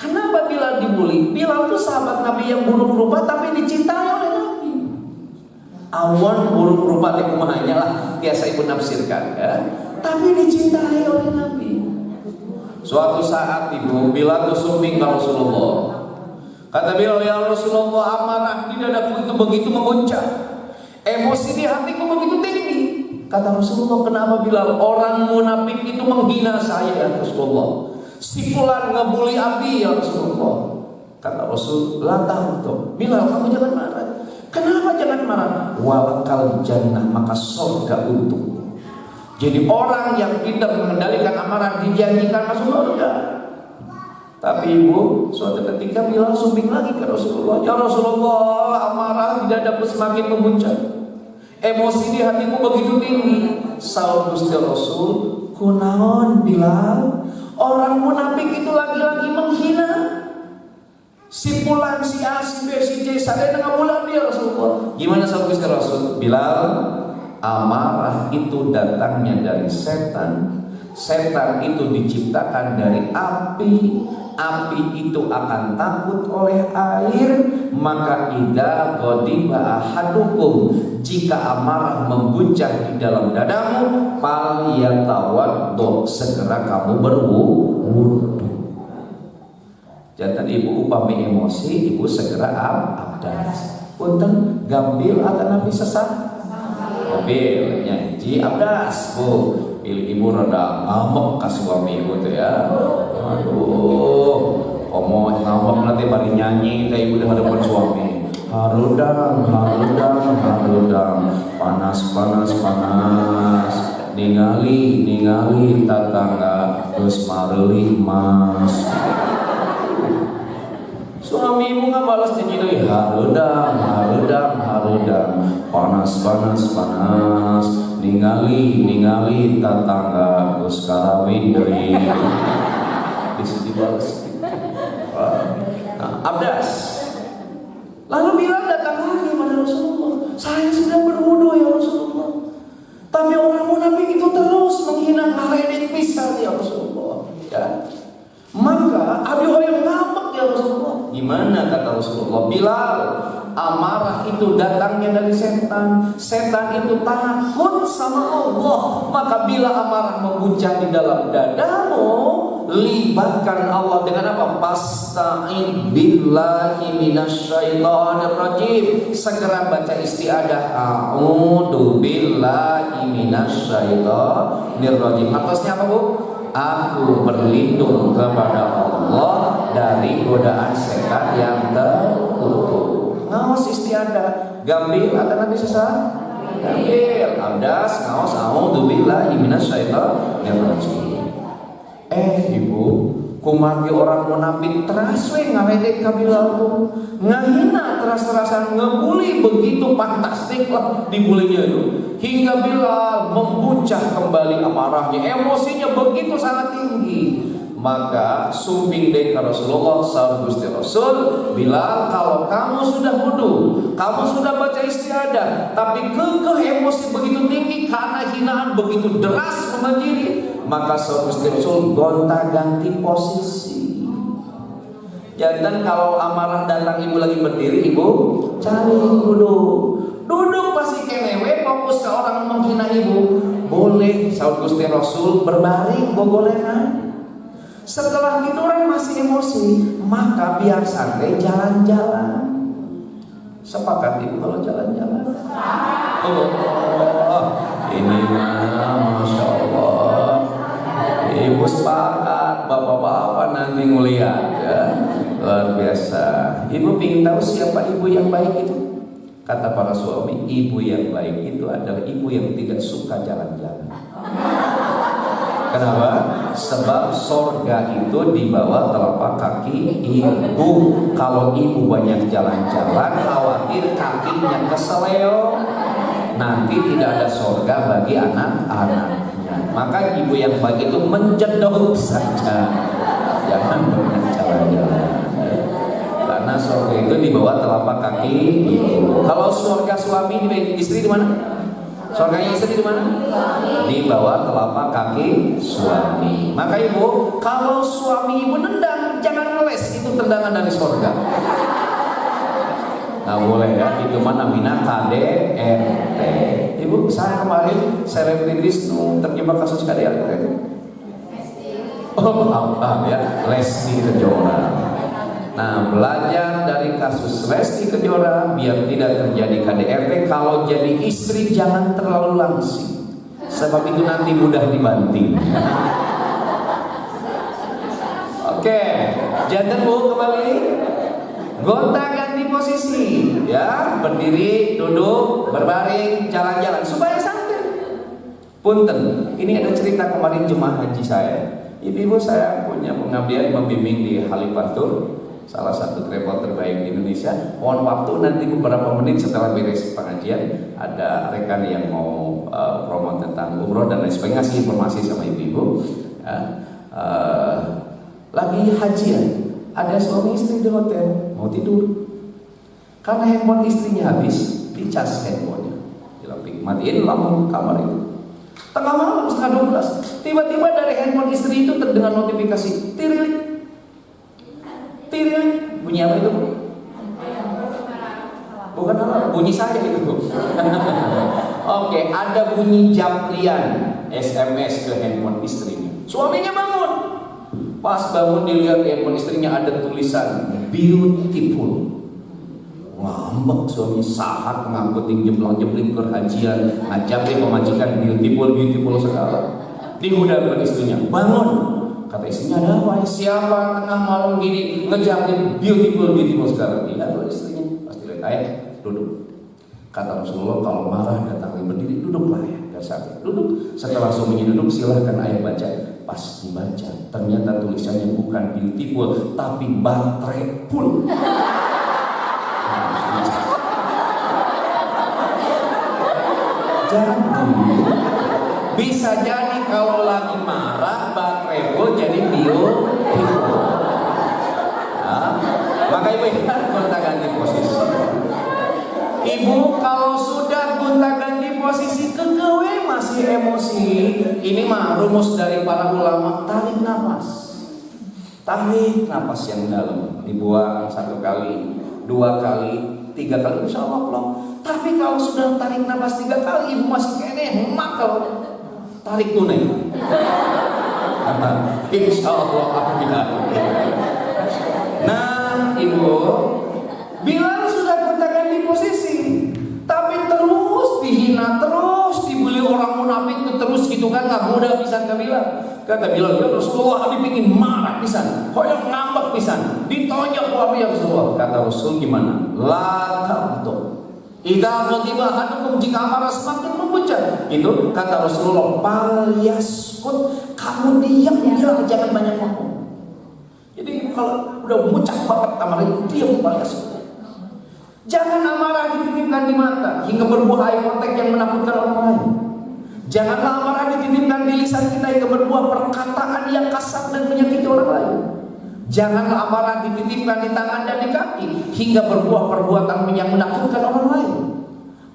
Kenapa Bilal dibully? Bilal itu sahabat Nabi yang buruk rupa tapi dicintai oleh Nabi. Awan buruk rupa di kumahanya lah, biasa ibu nafsirkan, ya. Tapi dicintai oleh Nabi. Suatu saat ibu Bilal itu sumbing ke Rasulullah. Kata Bilal, ya Rasulullah, amarah di dadaku itu begitu memuncak, emosi di hatiku begitu tinggi. Kata Rasulullah, kenapa Bilal? Orang munafik itu menghina saya, ya Rasulullah. Si fulan ngebully Abi, ya Rasulullah. Kata Rasul, la tahtu. Bilal, kamu jangan marah. Kenapa jangan marah? Walakal jannah, maka surga untukmu. Jadi orang yang pintar mengendalikan amarah dijanjikan masuk surga. Tapi ibu, suatu ketika Bilal sumbing lagi ke Rasulullah. Ya Rasulullah, amarah di dadaku semakin memuncak, emosi di hatiku begitu tinggi. Saur Gusti Rasul, kunaon Bilal? Orang munafik itu lagi-lagi menghina. Si fulan, si A, si B, si C, saya dengan bulan dia Rasulullah. Gimana sahabat Gusti Rasul? Bilal, amarah itu datangnya dari setan. Setan itu diciptakan dari api. Api itu akan takut oleh air. Maka idza ghadiba ahadukum, jika amarah membuncah di dalam dadamu, falyatawaddo, segera kamu berwudu. Jantan ibu upami emosi, ibu segera abdas. Punten gambil atau nabi sesat? Gambil nyanyi abdas bu. Pilih ibu rada ngamuk ke suami ibu tuh ya. Aduh, komo ngamuk nanti bari nyanyi ke ibu di hadapan suami. Harudang, harudang, harudang, panas, panas, panas. Ningali, ningali tatangga, terus mareli mas. Suami ibu nggak balas nyanyi, harudang, harudang, harudang, panas, panas, panas. Ningali, ningali tatangga, terus karawin doi. Bisa dibalas. Nah, abdas. Lalu Bilal datang lagi pada Rasulullah. Saya sudah berwudu ya Rasulullah. Tapi orang munafik itu terus menghina, ngaledek pisan ya Rasulullah. Ya. Maka Abi Hurairah ngambek ya Rasulullah. Gimana kata Rasulullah? Bilal, amarah itu datangnya dari setan. Setan itu takut sama Allah. Maka bila amarah membuncah di dalam dadamu, libatkan Allah dengan apa? Fasta'in billahi minasyaitonir rajim. Segera baca isti'adzah. A'udzu billahi minasyaitonir rajim. Atasnya apa, Bu? Aku berlindung kepada Allah dari godaan setan yang terkutuk. Ngaos istiadah, gambil atau nabi sesat? Gambil, abdas, ngaos, a'udzu billahi minasyaitonir rajim. Ibu, kumargi orang munafik teras we ngaledek ka Bilal tuh. Ngahina teras-terasan, ngebuli begitu fantastik lah dibulinya itu. Hingga Bilal membuncah kembali amarahnya, emosinya begitu sangat tinggi. Maka sumbing deh ke Rasulullah sallallahu Gusti Rasul, Bilal, kalau kamu sudah wudu, kamu sudah baca istiadah, tapi kekeh emosi begitu tinggi karena hinaan begitu deras membanjiri, maka sallallahu Gusti Rasul gonta-ganti posisi. Jangan kalau amarah datang ibu lagi berdiri, ibu cari duduk. Duduk pasti kenewe, fokus ke orang menghina ibu. Boleh sallallahu Gusti Rasul berbaring gogolenan. Setelah tiduran masih emosi, maka biar santai jalan-jalan. Sepakat ibu kalau jalan-jalan? Oh, ini mah Masya Allah. Ibu sepakat, bapak-bapak nanti ngeliat ya. Luar biasa. Ibu ingin tahu siapa ibu yang baik itu? Kata para suami, ibu yang baik itu adalah ibu yang tidak suka jalan-jalan. Kenapa? Sebab sorga itu di bawah telapak kaki ibu. Kalau ibu banyak jalan-jalan, khawatir kakinya keseleo, nanti tidak ada sorga bagi anak-anaknya. Maka ibu yang baik itu menjedok saja, jangan banyak jalan-jalan. Karena sorga itu di bawah telapak kaki ibu. Kalau sorga suami, istri di mana? Surganya istri di mana? Di bawah telapak kaki suami. Maka ibu, kalau suami ibu nendang, jangan ngeles, itu tendangan dari surga. Nah boleh ya, itu mana namanya KDRT. Ibu, saya kemarin selebritis terjebak kasus KDRT itu. Oh apa ya, Lesti Kejora. Nah, belajar dari kasus Lesti Kejora biar tidak terjadi KDRT. Kalau jadi istri jangan terlalu langsing, sebab itu nanti mudah dibanting. Oke, jangan bu kembali. Gonta-ganti posisi, ya, berdiri, duduk, berbaring, jalan-jalan supaya santai. Punten, ini ada cerita kemarin jemaah haji saya. Ibu saya punya pengabdian membimbing di Halifatur, salah satu travel terbaik di Indonesia. Mohon waktu nanti beberapa menit setelah beres pengajian, ada rekan yang mau promo tentang umroh dan lain sebagainya, ngasih informasi sama ibu-ibu. lagi hajian, ada suami istri di hotel mau tidur, karena handphone istrinya habis, dicas handphonenya, matiin lampu kamar itu. Tengah malam setengah 12, tiba-tiba dari handphone istri itu terdengar notifikasi, tirilik, tirilik, bunyi apa itu? Bukan apa, bunyi saya itu. Oke, ada bunyi Japrian SMS ke handphone istrinya. Suaminya bangun. Pas bangun dilihat handphone istrinya ada tulisan beautiful. Ngambek suami, sahat ngangkutin jemplang-jempling ke hajian, ngajakin pemajikan beautiful segala. Dihudahkan istrinya, bangun. Kata istrinya, ada apa? Siapa tengah malam gini ngejamin beautiful segala? Iya tuh istrinya. Pasti lihat ayat, duduk. Kata Rasulullah, kalau marah datang berdiri, duduklah ya, biar sakit. Duduk. Setelah suaminya duduk, silahkan ayah baca. Pas dibaca, ternyata tulisannya bukan beautiful, tapi baterai full. Jangan dulu. Bisa jadi kalau lagi marah, baterai full jadi beautiful. Nah, maka ibu gonta ganti posisi. Ibu kalau sudah gonta ganti posisi kegawe masih emosi, ini mah rumus dari para ulama, tarik nafas. Tarik nafas yang dalam, dibuang 1 kali, 2 kali, 3 kali, insya Allah plong. Tapi kalau sudah tarik nafas 3 kali, ibu masih kene makel, tarik tunai. Insya Allah aku tidak. Nah ibu, bila sudah gonta ganti posisi, tapi terus dihina, terus dibully orang munafik itu terus gitu kan, nggak mudah pisan ke Bilal. Kata Bilal, ya Rasulullah, abi pingin marah pisan, hoyong ngambek pisan, ditonjok abi ya Rasulullah. Kata Rasul gimana? La tabto. Idza ghadiba ahadukum, jika amarah semakin memuncak. Itu kata Rasulullah, fal yaskut, kamu diam, jangan banyak ngomong. Jadi kalau udah muncak banget amarah itu diam, fal yaskut. Jangan amarah dititipkan di mata hingga berbuah air kontek yang menakutkan orang lain. Janganlah amarah dititipkan di lisan kita hingga berbuah perkataan yang kasar dan menyakiti orang lain. Janganlah amarah dititipkan di tangan dan di kaki hingga berbuah perbuatan yang menakutkan orang lain.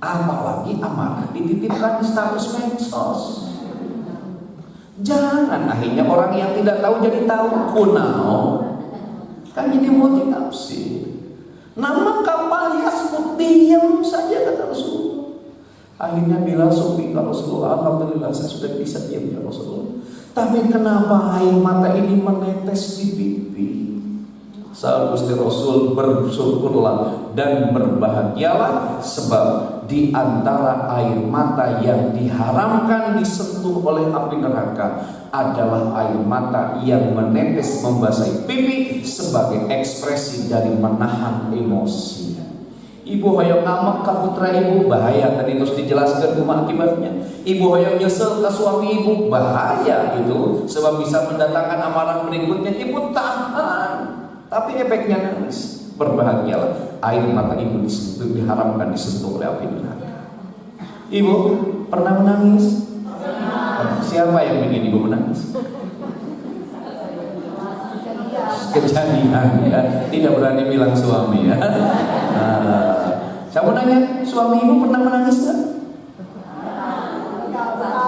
Apalagi amarah dititipkan di status medsos. Jangan akhirnya orang yang tidak tahu jadi tahu, kunau kan jadi multi tafsir. Nama kapal yasmut, diam saja kata Rasulullah. Akhirnya Bilal sopi ke Rasulullah, alhamdulillah saya sudah bisa diam ya Rasulullah. Tapi kenapa air mata ini menetes di pipi? Saat Gusti Rasul, bersyukurlah dan berbahagialah, sebab di antara air mata yang diharamkan disentuh oleh api neraka adalah air mata yang menetes membasahi pipi sebagai ekspresi dari menahan emosi. Ibu hoyong ngamak ke putra ibu, bahaya, tadi terus dijelaskan cuma akibatnya. Ibu hoyong nyesel ke suami ibu, bahaya itu, sebab bisa mendatangkan amarah berikutnya. Ibu tahan, tapi efeknya nangis. Berbahagialah, air mata ibu disentuh, diharamkan disentuh oleh api neraka. Ibu pernah menangis? Siapa yang ingin ibu menangis? Kejadian ya, tidak berani bilang suami ya. Saya mau nanya, suami ibu pernah menangis nggak?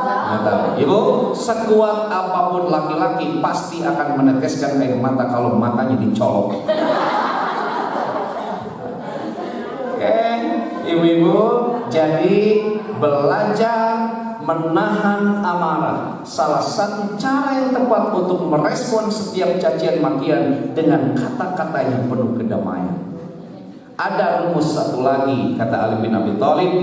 Nggak tahu. Ibu, sekuat apapun laki-laki pasti akan meneteskan air mata kalau matanya dicolok. Oke, ibu-ibu, jadi belajar menahan amarah. Salah satu cara yang tepat untuk merespon setiap cacian makian dengan kata-kata yang penuh kedamaian. Ada rumus satu lagi, kata Ali bin Abi Thalib,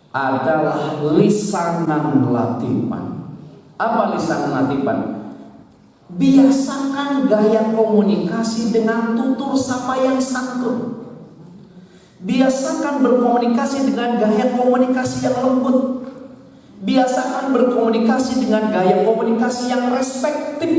adalah lisanan latifan. Apa lisanan latifan? Biasakan gaya komunikasi dengan tutur sapa yang santun. Biasakan berkomunikasi dengan gaya komunikasi yang lembut. Biasakan berkomunikasi dengan gaya komunikasi yang respektif.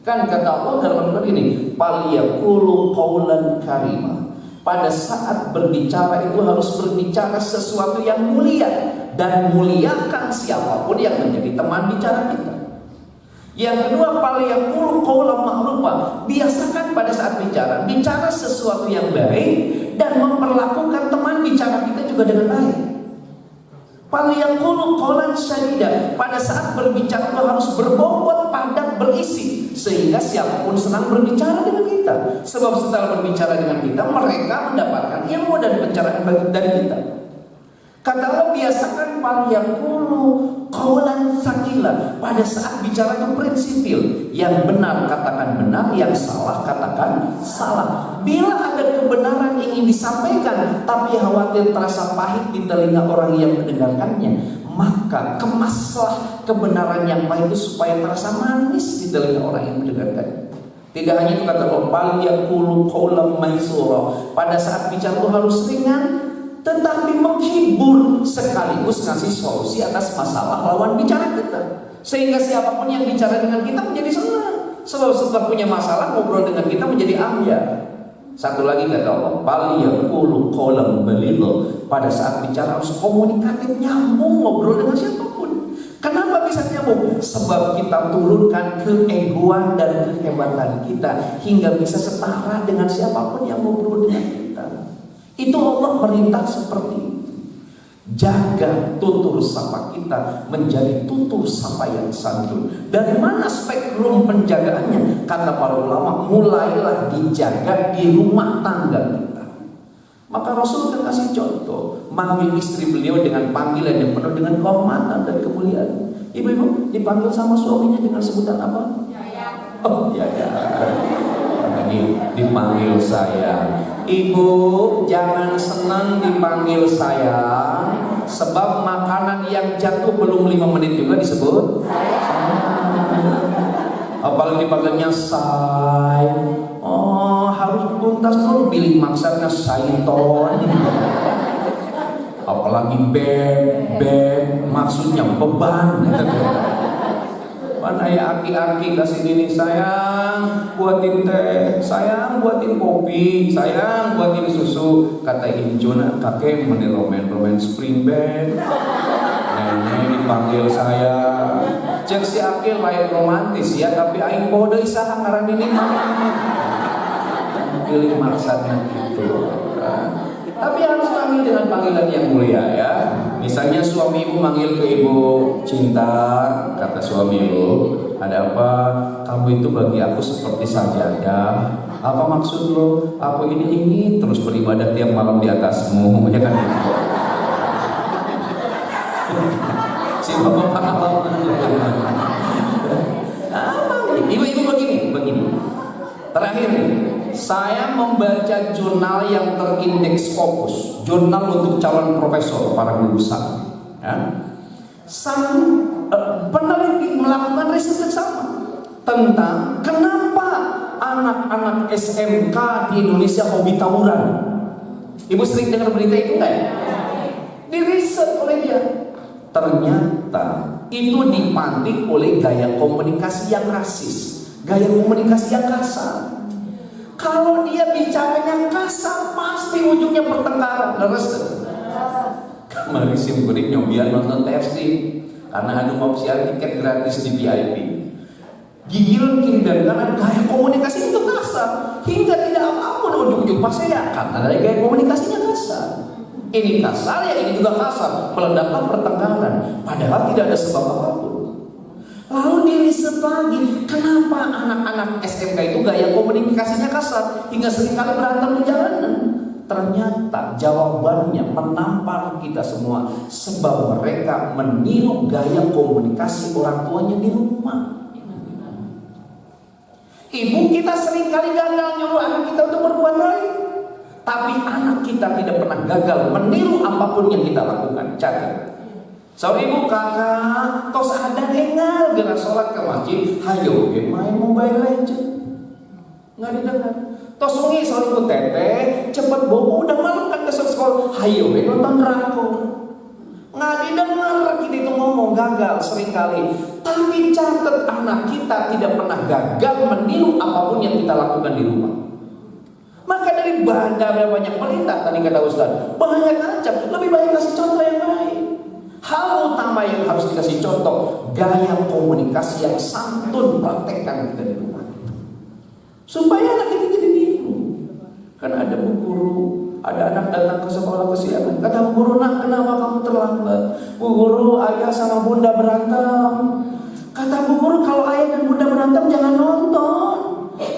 Kan kata Allah dalam Al-Quran ini, "Falyaqulu qawlan karima." Pada saat berbicara itu harus berbicara sesuatu yang mulia, dan muliakan siapapun yang menjadi teman bicara kita. Yang kedua, falyaqulu qawlan ma'rufa. Biasakan pada saat bicara sesuatu yang baik dan memperlakukan teman bicara kita juga dengan baik. Falyaqulu qawlan sadida. Pada saat berbicara itu harus berbobot, padat, berisi, sehingga siapapun senang berbicara dengan kita. Sebab setelah berbicara dengan kita, mereka mendapatkan ilmu dan pencerahan dari kita. Kata Allah, biasakan falyaqulu qawlan sakila. Pada saat bicara itu prinsipil. Yang benar katakan benar, yang salah katakan salah. Bila ada kebenaran ingin disampaikan tapi khawatir terasa pahit di telinga orang yang mendengarkannya, maka kemaslah kebenaran yang pahit itu supaya terasa manis di telinga orang yang mendengarkannya. Tidak hanya itu, kata Allah, falyaqulu qawlan maysura. Pada saat bicara itu harus ringan tetapi menghibur, sekaligus ngasih solusi atas masalah lawan bicara kita, sehingga siapapun yang bicara dengan kita menjadi senang. Sebab setelah punya masalah, ngobrol dengan kita menjadi ambyar. Satu lagi kata Allah, falyaqulu qawlan baligha. Pada saat bicara harus komunikatif, nyambung, ngobrol dengan siapapun. Kenapa bisa nyambung? Sebab kita turunkan keegoan dan kehebatan kita hingga bisa setara dengan siapapun yang ngobrol dengan kita. Itu Allah merintah seperti itu. Jaga tutur sapa kita menjadi tutur sapa yang santun. Dari mana spektrum penjagaannya? Kata para ulama, mulailah dijaga di rumah tangga kita. Maka Rasul kan kasih contoh, manggil istri beliau dengan panggilan yang penuh dengan kehormatan dan kemuliaan. Ibu-ibu dipanggil sama suaminya dengan sebutan apa? Yaya. Oh, Yaya. Ini dipanggil saya. Ibu, jangan senang dipanggil saya, sebab makanan yang jatuh belum 5 menit juga disebut apalagi dipanggilnya say. Oh, harus tuntas dulu, bilik maksudnya sayton. Apalagi beb maksudnya beban. Mana ya aki-aki kasih ini, sayang buatin teh, sayang buatin kopi, sayang buatin susu. Kata Injuna, kakek meniromen spring bed. Nenek dipanggil saya. Cek si aki lain romantis ya, tapi aing bodoh isaha ngaran ini mana. Pilih maksudnya gitu. Tapi harus panggil dengan panggilan yang mulia ya. Misalnya suami ibu manggil ke ibu, cinta, kata suami ibu, ada apa? Kamu itu bagi aku seperti sajadah. Apa maksud lo? Aku ini terus beribadah tiap malam di atasmu, ya kan? Si bapak pengalaman. Ibu-ibu begini. Terakhir nih, saya membaca jurnal yang terindeks fokus, jurnal untuk calon profesor para lulusan. Ya. Sang peneliti melakukan riset yang sama tentang kenapa anak-anak SMK di Indonesia hobi tawuran. Ibu sering dengar berita itu nggak ya? Diriset oleh dia. Ternyata itu dipantik oleh gaya komunikasi yang rasis, gaya komunikasi yang kasar. Kalau dia bicaranya kasar, pasti ujungnya pertengkaran. Kemarin simkurik nyobian nonton versi karena anu mau siar tiket gratis di VIP. Gigil kiri dan kanan, gaya komunikasi itu kasar hingga tidak apapun ujung-ujung pasti ya karena gaya komunikasinya kasar. Ini kasar ya, ini juga kasar, meledakkan pertengkaran. Padahal tidak ada sebab apapun. Lalu diriset lagi, kenapa anak-anak SMK itu gaya komunikasinya kasar hingga seringkali berantem di jalanan? Ternyata jawabannya menampar kita semua, sebab mereka meniru gaya komunikasi orang tuanya di rumah. Ibu kita seringkali gagal nyuruh anak kita untuk berbuat baik, tapi anak kita tidak pernah gagal meniru apapun yang kita lakukan. Catat. Sorry ibu, kakak, tos ada dengar gerak sholat ke masjid, hayo main Mobile Legends. Nggak didengar. Tos wengi sorry bu teteh, cepet bobo udah malam kan besok sekolah, hayo nonton drakor. Nggak didengar, kita itu ngomong gagal seringkali. Tapi catat, anak kita tidak pernah gagal meniru apapun yang kita lakukan di rumah. Maka dari banyak perintah tadi kata Ustaz, banyak aja, lebih baik kasih contoh yang baik. Hal utama yang harus dikasih contoh, gaya komunikasi yang santun, praktekkan kita di rumah. Supaya anak kita jadi bingung. Kan ada bu guru, ada anak datang ke sekolah kesiangan. Kata bu guru, nak kenapa kamu terlambat? Bu guru, ayah sama bunda berantem. Kata bu guru, kalau ayah dan bunda berantem jangan nonton.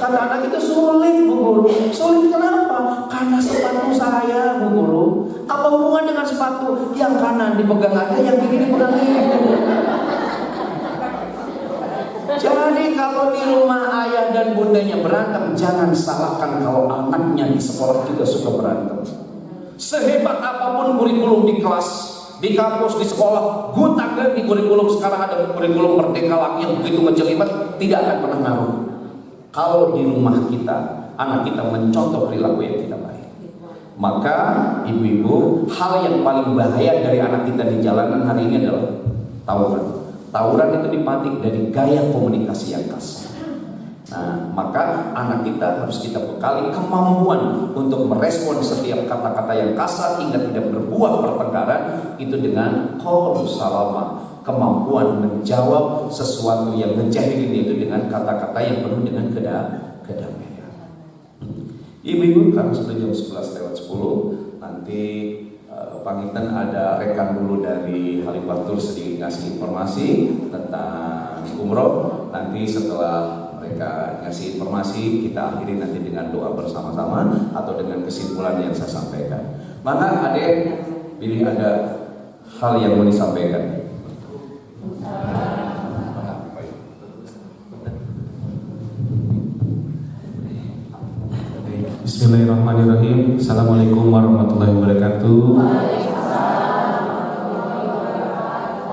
Kata anak itu, sulit bu guru. Sulit kenapa? Karena sepatu saya bu guru. Apa hubungan dengan sepatu? Yang kanan dipegang ayah, yang kiri dipegang ibu. Jadi kalau di rumah ayah dan bundanya berantem, jangan salahkan kalau anaknya di sekolah juga suka berantem. Sehebat apapun kurikulum di kelas, di kampus, di sekolah, gutang di kurikulum sekarang ada kurikulum Merdeka Laki yang begitu ngejelimet, tidak akan pernah ngaruh. Kalau di rumah kita, anak kita mencontoh perilaku yang tidak baik. Maka ibu-ibu, hal yang paling bahaya dari anak kita di jalanan hari ini adalah tawuran. Tawuran itu dipatik dari gaya komunikasi yang kasar. Nah, maka anak kita harus kita bekali kemampuan untuk merespon setiap kata-kata yang kasar hingga tidak berbuah pertengkaran itu dengan qaul salama, kemampuan menjawab sesuatu yang menjahilin itu dengan kata-kata yang penuh dengan kedamaian. Ibu-ibu, karena sudah jam 11:10, nanti pamitan ada rekan dulu dari Halifatur sedikit ngasih informasi tentang umroh. Nanti setelah mereka ngasih informasi, kita akhiri nanti dengan doa bersama-sama atau dengan kesimpulan yang saya sampaikan. Maka adik, pilih ada hal yang mau disampaikan. Bismillahirrahmanirrahim. Assalamualaikum warahmatullahi wabarakatuh.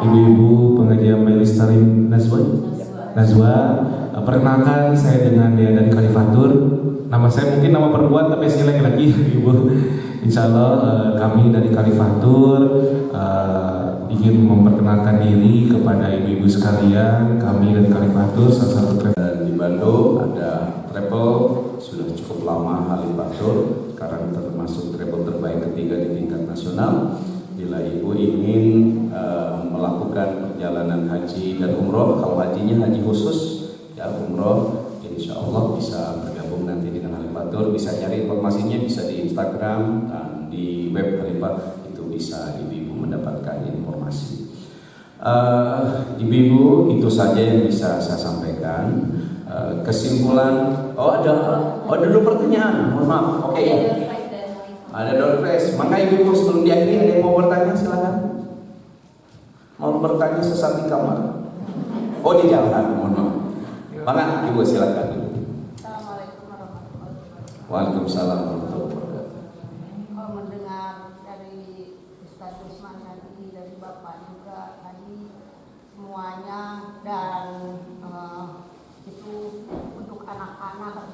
Ibu-ibu pengajian Majelis Talim Najwa, perkenalkan saya dengan Dea dari Kalifatur. Nama saya mungkin nama perempuan tapi saya laki-laki, Ibu. Insya Allah kami dari Kalifatur ingin memperkenalkan diri kepada ibu-ibu sekalian. Kami dari Kalifatur salah satu travel di Bandung, ada travel sudah cukup lama Halifatur, sekarang termasuk travel terbaik ketiga di tingkat nasional. Bila ibu ingin melakukan perjalanan haji dan umroh, kalau hajinya haji khusus, ya umroh, insya Allah bisa bergabung nanti dengan Halifatur. Bisa cari informasinya bisa di Instagram dan di web Halifatur, itu bisa ibu-ibu mendapatkan informasi. Ibu-ibu, itu saja yang bisa saya sampaikan. Kesimpulan, ada dulu pertanyaan, mohon maaf. Oke ya. Ada door prize. Maka ibu-ibu sebelum diakhiri ada yang mau bertanya, silakan. Mau bertanya sesat di kamar. Oh, di jalan, mohon maaf. Maka ibu silakan. Assalamualaikum warahmatullahi wabarakatuh. Waalaikumsalam warahmatullahi wabarakatuh. Mendengar dari Ustaz Usman tadi, dari Bapak juga tadi semuanya, dan itu untuk anak-anak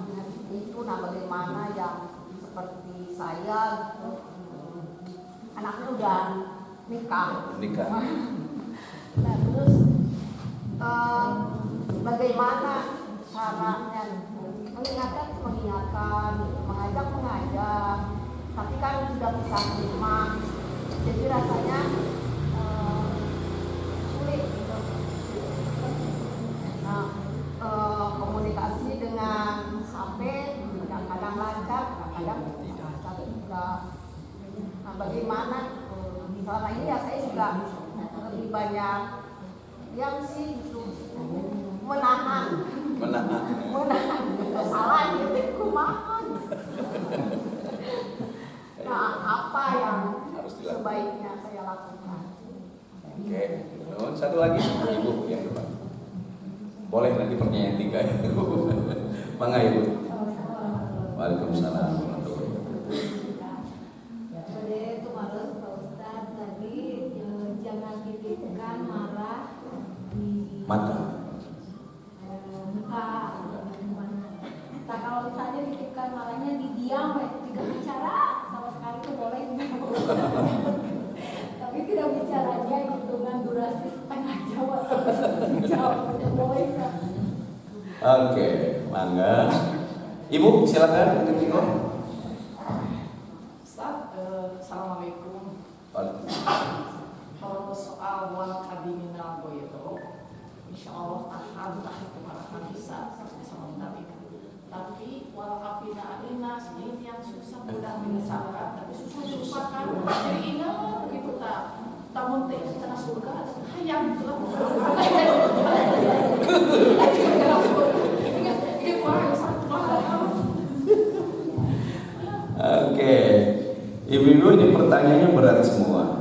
itu, nah bagaimana yang seperti saya gitu, anaknya udah nikah. Nah terus bagaimana caranya mengingatkan, mengajak, tapi kan sudah pisah rumah, jadi rasanya sulit gitu. Nah, komunikasi dengan HP kadang-kadang lancar, kadang-kadang tidak. Nah, bagaimana? Selama ini ya saya juga lebih banyak diam sih, gitu. menahan kesalahan gitu, kumaha. Nah, apa yang sebaiknya saya lakukan? Oke, satu lagi ibu yang depan. Boleh nanti pertanyaan 3. Mangga ibu. Waalaikumsalam warahmatullahi wabarakatuh. Pada kemarin Pak Ustadz tadi jangan titipkan marah di Mata. muka. Nah kalau misalnya titipkan marahnya di diam, tidak bicara sama sekali itu boleh. Tapi tidak bicaranya hitungan durasi setengah jam atau 1 jam, tidak boleh. Oke, mangga. Ibu silakan. Ustaz, assalamualaikum. Kalau soal wal kadimina itu, insya Allah tahan kemarahan bisa sama Nabi. Tapi wal afina alinas ini yang susah mudah menyesalkan, tapi susah dilupakan. Jadi ingat begitu tak tamun teh kita surga hayang lah. Oke, ibu-ibu ini pertanyaannya berat semua.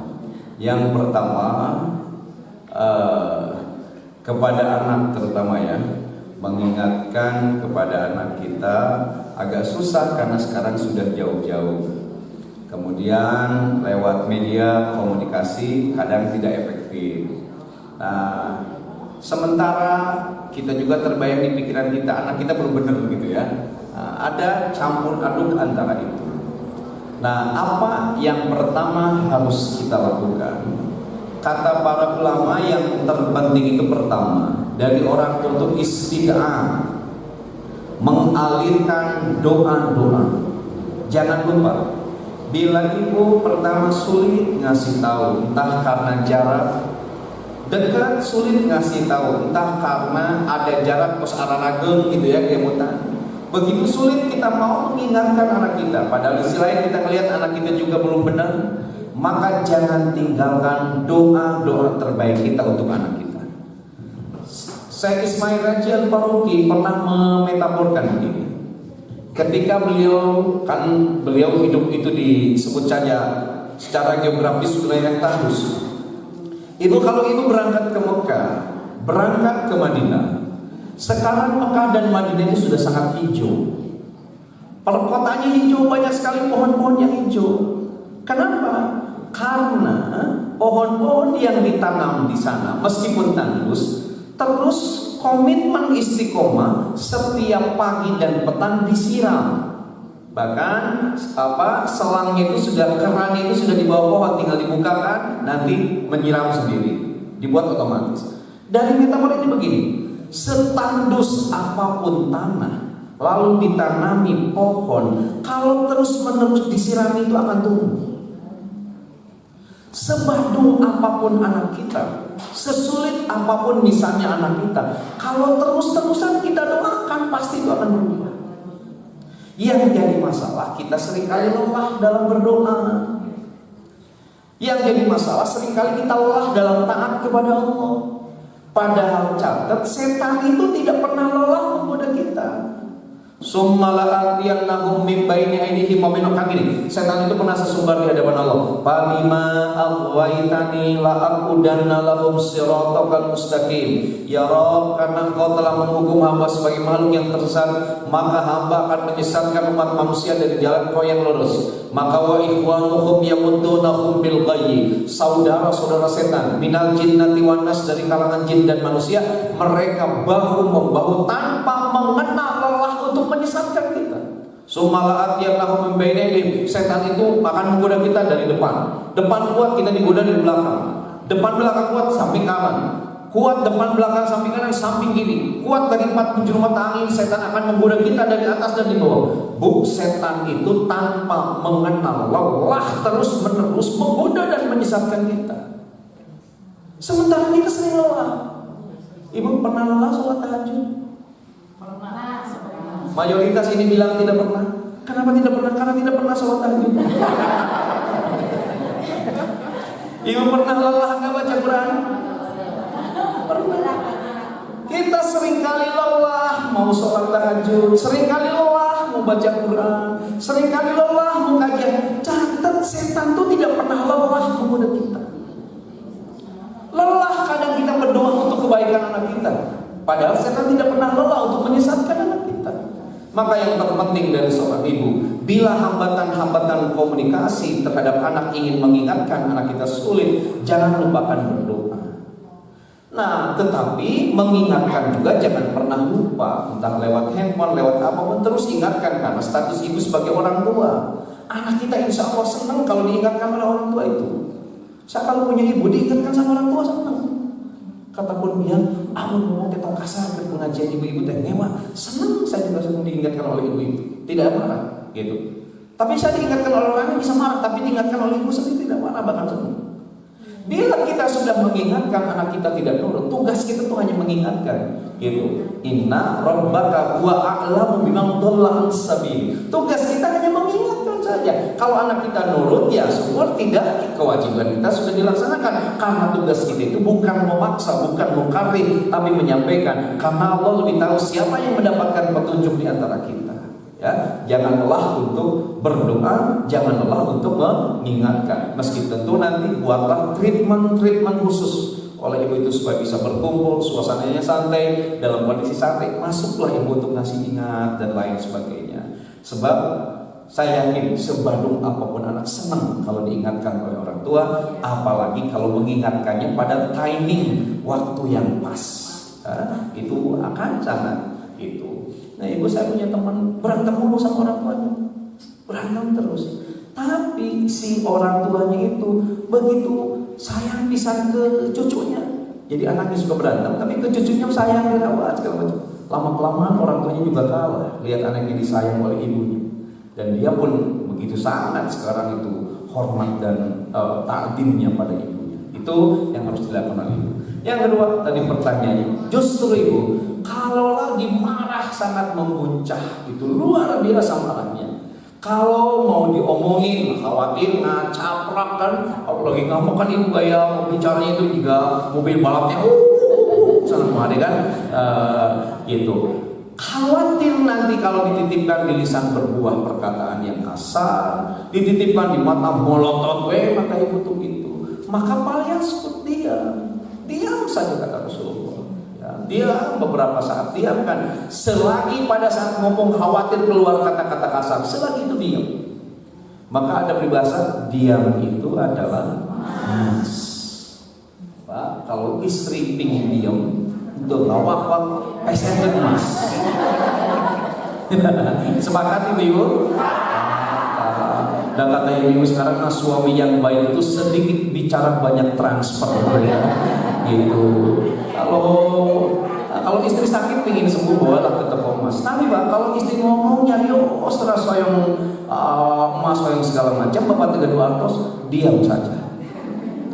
Yang pertama kepada anak terutama ya, mengingatkan kepada anak kita agak susah karena sekarang sudah jauh-jauh. Kemudian lewat media komunikasi kadang tidak efektif. Nah, sementara kita juga terbayang di pikiran kita anak kita belum benar gitu ya. Nah, ada campur aduk antara itu. Nah, apa yang pertama harus kita lakukan? Kata para ulama yang terpenting itu pertama dari orang tua untuk istiqa'ah, mengalirkan doa-doa. Jangan lupa, bila ibu pertama sulit ngasih tahu, entah karena jarak dekat, sulit ngasih tahu, entah karena ada jarak pos arah-arageng gitu ya, kemutan. Begitu sulit kita mau mengingatkan anak kita, padahal di sisi lain kita melihat anak kita juga belum benar, maka jangan tinggalkan doa-doa terbaik kita untuk anak kita. Syekh Ismail Raji Al-Faruqi pernah memetaforkan begini. Ketika beliau hidup itu disebut saja secara geografis wilayah Tandus. Kalau ibu berangkat ke Mekah, berangkat ke Madinah. Sekarang Mekah dan Madinah itu sudah sangat hijau. Perkotaannya hijau, banyak sekali pohon-pohon yang hijau. Kenapa? Karena pohon-pohon yang ditanam di sana, meskipun tandus, terus komitmen istiqomah setiap pagi dan petang disiram. Bahkan selangnya itu sudah, kerannya itu sudah di bawah pohon, tinggal dibukakan, nanti menyiram sendiri, dibuat otomatis. Dari metafor ini begini. Setandus apapun tanah lalu ditanami pohon, kalau terus menerus disirami itu akan tumbuh. Sebadung apapun anak kita, sesulit apapun misalnya anak kita, kalau terus-terusan kita doakan pasti itu akan berubah. Yang jadi masalah kita seringkali lelah dalam berdoa. Yang jadi masalah seringkali kita lelah dalam taat kepada Allah. Padahal catat, setan itu tidak pernah lelah menggoda kita. Summala'atiyannahum min baini aydihim wa min khalfihim. Setan itu pernah sesumbar di hadapan Allah. Fabima aghwaytani la aqudanna lahum siratal mustaqim. Ya Rabb, karena Engkau telah menghukum hamba sebagai makhluk yang tersesat, maka hamba akan menyesatkan umat manusia dari jalan Kau yang lurus. Maka wa ikhwanuhum yamuddunahum bil ghayyi. Saudara-saudara setan minal jinnati wan nas, dari kalangan jin dan manusia, mereka bahu membahu tanpa mengenal lelah untuk menyesatkan kita. Sumalaat yang lahum membainihim. Setan itu akan menggoda kita dari depan. Depan kuat, kita digoda dari belakang. Depan belakang kuat, samping kanan. Kuat depan belakang samping kanan samping kiri. Kuat dari 4 penjuru mata angin. Setan akan menggoda kita dari atas dan di bawah. Setan itu tanpa mengenal lelah terus menerus menggoda dan menyesatkan kita. Sementara kita sering lelah. Ibu pernah lelah sholat tahajud? Pernah. Mayoritas ini bilang tidak pernah. Kenapa tidak pernah? Karena tidak pernah sholat tahajud. Ibu pernah lelah nggak baca Quran? Pernah. Kita seringkali lelah mau sholat tahajud, seringkali lelah mau baca Quran, seringkali lelah mau kajian. Catat, setan itu tidak pernah lelah menggoda kita. Lelah kadang kita berdoa untuk kebaikan anak kita, padahal setan tidak pernah lelah untuk menyesatkan anak kita. Maka yang terpenting dari seorang ibu, bila hambatan-hambatan komunikasi terhadap anak ingin mengingatkan anak kita sulit, jangan lupakan berdoa. Nah, tetapi mengingatkan juga jangan pernah lupa, entah lewat handphone, lewat apapun, terus ingatkan, karena status ibu sebagai orang tua. Anak kita insya Allah senang kalau diingatkan oleh orang tua itu. Saya kalau punya ibu diingatkan sama orang tua senang. Kata pun dia, ngomong kita kasar ke pengajian ibu-ibu teh ngewa, senang saya juga senang diingatkan oleh ibu-ibu, tidak marah, gitu. Tapi saya diingatkan oleh orang lain bisa marah, tapi diingatkan oleh ibu sendiri tidak marah, bahkan senang. Bila kita sudah mengingatkan anak kita tidak nurut, tugas kita tuh hanya mengingatkan, gitu. Inna rabbaka huwa a'lamu biman dhalla an sabil. Tugas kita hanya mengingatkan saja. Kalau anak kita nurut, ya syukur, tidak, kewajiban kita sudah dilaksanakan. Karena tugas kita itu bukan memaksa, bukan mukarrir, tapi menyampaikan. Karena Allah lebih tahu siapa yang mendapatkan petunjuk di antara kita. Ya, jangan lelah untuk berdoa, jangan lelah untuk mengingatkan. Meski tentu nanti buatlah treatment khusus oleh ibu itu supaya bisa berkumpul, suasananya santai, dalam kondisi santai, masuklah ibu untuk ngasih ingat dan lain sebagainya. Sebab saya yakin sebadung apapun anak senang kalau diingatkan oleh orang tua, apalagi kalau mengingatkannya pada timing waktu yang pas. Itu akan sangat itu. Nah, ibu saya punya teman berantem mulu sama orang tuanya, berantem terus. Tapi si orang tuanya itu begitu sayang pisan ke cucunya. Jadi anaknya suka berantem, tapi ke cucunya sayang, dirawat segala macam. Lama-kelamaan orang tuanya juga kalah lihat anaknya disayang oleh ibunya. Dan dia pun begitu sangat sekarang itu hormat dan ta'zimnya pada ibunya. Itu yang harus dilakukan oleh ibu. Yang kedua, tadi pertanyaannya, justru ibu kalau lagi marah sangat memuncah, itu luar biasa marahnya. Kalau mau diomongin, khawatir ngacaprak kan, apalagi ngomong kan ibu gaya bicaranya itu juga mobil balapnya, sangat marah kan, gitu. Khawatir nanti kalau dititipkan di lisan berbuah perkataan yang kasar, dititipkan di mata molotot, maka ibu tuh itu, maka palyaskut diam saja kata Rasulullah. Ya, diam beberapa saat, diam kan. Selagi pada saat ngomong khawatir keluar kata-kata kasar, selagi itu diam. Maka ada peribahasa, diam itu adalah mas. Pak, kalau istri pingin diam, udah lawak pesenten mas. Sepakat ibu? Dan kata ibu sekarang, suami yang baik itu sedikit bicara banyak transfer, ya. Gitu. Kalau istri sakit pingin sembuh, bawalah ke toko emas. Tapi Pak, kalau istri ngomong nyari terasa yang emas yang segala macam, Bapak Teguh Artos diam saja.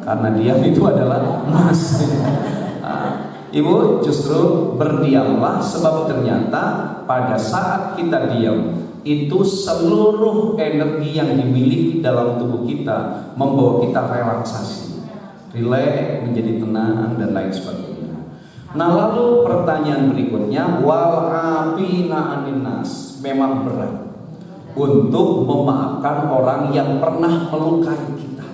Karena diam itu adalah emas. Ibu justru berdiamlah, sebab ternyata pada saat kita diam itu seluruh energi yang dimiliki dalam tubuh kita membawa kita relaksasi, rileks, menjadi tenang dan lain sebagainya. Nah, lalu pertanyaan berikutnya, wal afina anin nas, memang berat untuk memaafkan orang yang pernah melukai kita.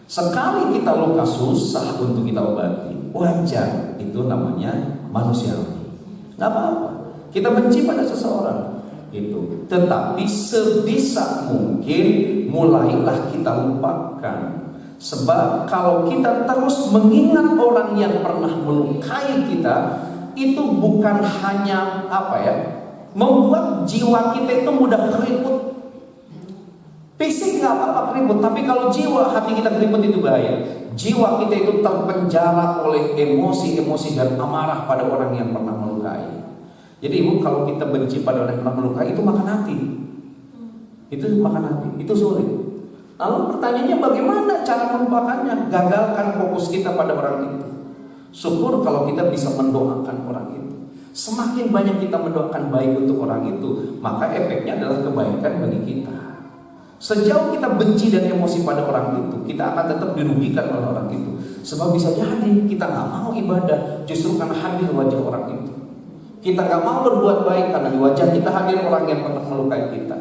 Sekali kita luka susah untuk kita obati, wajar, itu namanya manusiawi, nggak apa-apa. Kita benci pada seseorang itu, tetapi sebisa mungkin mulailah kita lupakan. Sebab kalau kita terus mengingat orang yang pernah melukai kita, itu bukan hanya membuat jiwa kita itu mudah keriput. Fisik nggak apa-apa keriput, tapi kalau jiwa, hati kita keriput itu bahaya. Jiwa kita itu terpenjara oleh emosi-emosi dan amarah pada orang yang pernah melukai. Jadi ibu, kalau kita benci pada orang yang pernah melukai, itu makan hati. Itu makan hati, itu sulit. Lalu pertanyaannya, bagaimana cara melupakannya? Gagalkan fokus kita pada orang itu. Syukur kalau kita bisa mendoakan orang itu. Semakin banyak kita mendoakan baik untuk orang itu, maka efeknya adalah kebaikan bagi kita. Sejauh kita benci dan emosi pada orang itu, kita akan tetap dirugikan oleh orang itu. Sebab bisa jadi kita nggak mau ibadah justru karena hadir wajah orang itu. Kita nggak mau berbuat baik karena di wajah kita hadir orang yang pernah melukai kita.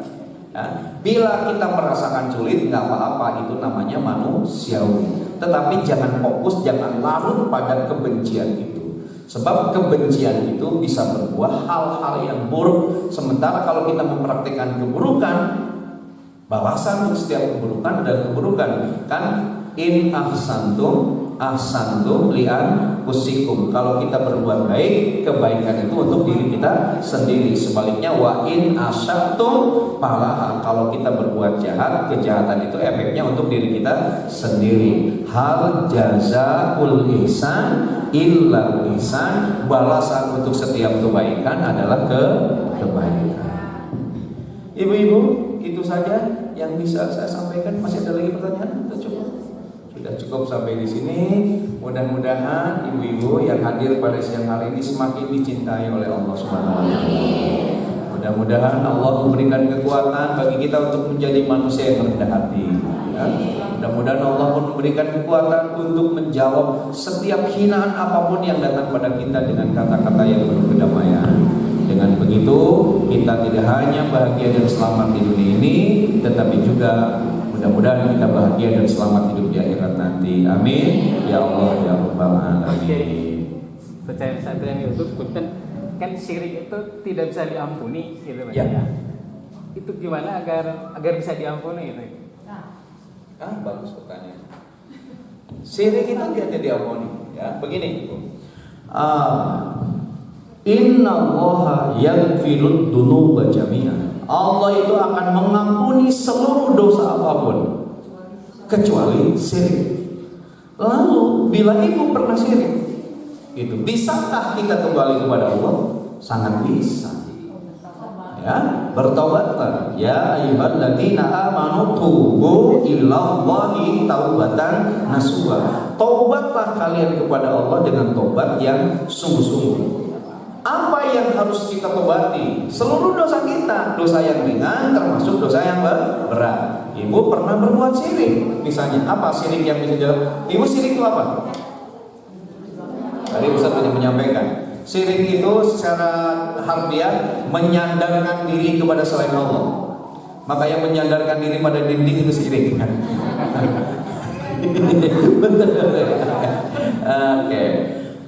Ya, bila kita merasakan sulit, nggak apa-apa, itu namanya manusiawi. Tetapi jangan fokus, jangan larut pada kebencian itu. Sebab kebencian itu bisa berbuah hal-hal yang buruk. Sementara kalau kita mempraktikkan keburukan, balasan untuk setiap keburukan adalah keburukan. Kan in ahsantum li'an usikum. Kalau kita berbuat baik, kebaikan itu untuk diri kita sendiri. Sebaliknya wa in asya'tum falaha. Kalau kita berbuat jahat, kejahatan itu efeknya untuk diri kita sendiri. Hal jazaul ihsan illa ihsan. Balasan untuk setiap kebaikan adalah kebaikan. Ibu-ibu, itu saja yang bisa saya sampaikan. Masih ada lagi pertanyaan? Kita Sudah cukup sampai di sini. Mudah-mudahan ibu-ibu yang hadir pada siang hari ini semakin dicintai oleh Allah Subhanahu wa taala. Mudah-mudahan Allah memberikan kekuatan bagi kita untuk menjadi manusia yang rendah hati. Ya. Mudah-mudahan Allah pun memberikan kekuatan untuk menjawab setiap hinaan apapun yang datang pada kita dengan kata-kata yang penuh kedamaian. Dengan begitu kita tidak hanya bahagia dan selamat di dunia ini, tetapi juga mudah-mudahan kita bahagia dan selamat hidup di akhirat nanti. Amin. Ya Allah ya Rabbal Alamin. Percaya saya yang YouTube kan syirik itu tidak bisa diampuni gitu Pak. Ya. Itu gimana agar bisa diampuni gitu? Bagus pertanyaan. Syirik itu tidak diampuni. Ya, begini. Inna Allaha yaghfirud dzunuba jami'an. Allah itu akan mengampuni seluruh dosa apapun kecuali syirik. Lalu bila ibu pernah syirik, itu bisakah kita kembali kepada Allah? Sangat bisa. Ya, bertobatlah ya ayyuhalladzina amanu tubu ilallahi taubatan nasuha. Taubatlah kalian kepada Allah dengan tobat yang sungguh-sungguh. Apa yang harus kita tobati? Seluruh dosa kita, dosa yang ringan termasuk dosa yang berat. Ibu pernah berbuat syirik, misalnya apa syirik yang bisa dilakukan? Ibu syirik itu apa? Tadi Ustaz sudah menyampaikan. Syirik itu secara harfiah menyandarkan diri kepada selain Allah. Maka yang menyandarkan diri pada dinding itu syirik. Betul. Oke.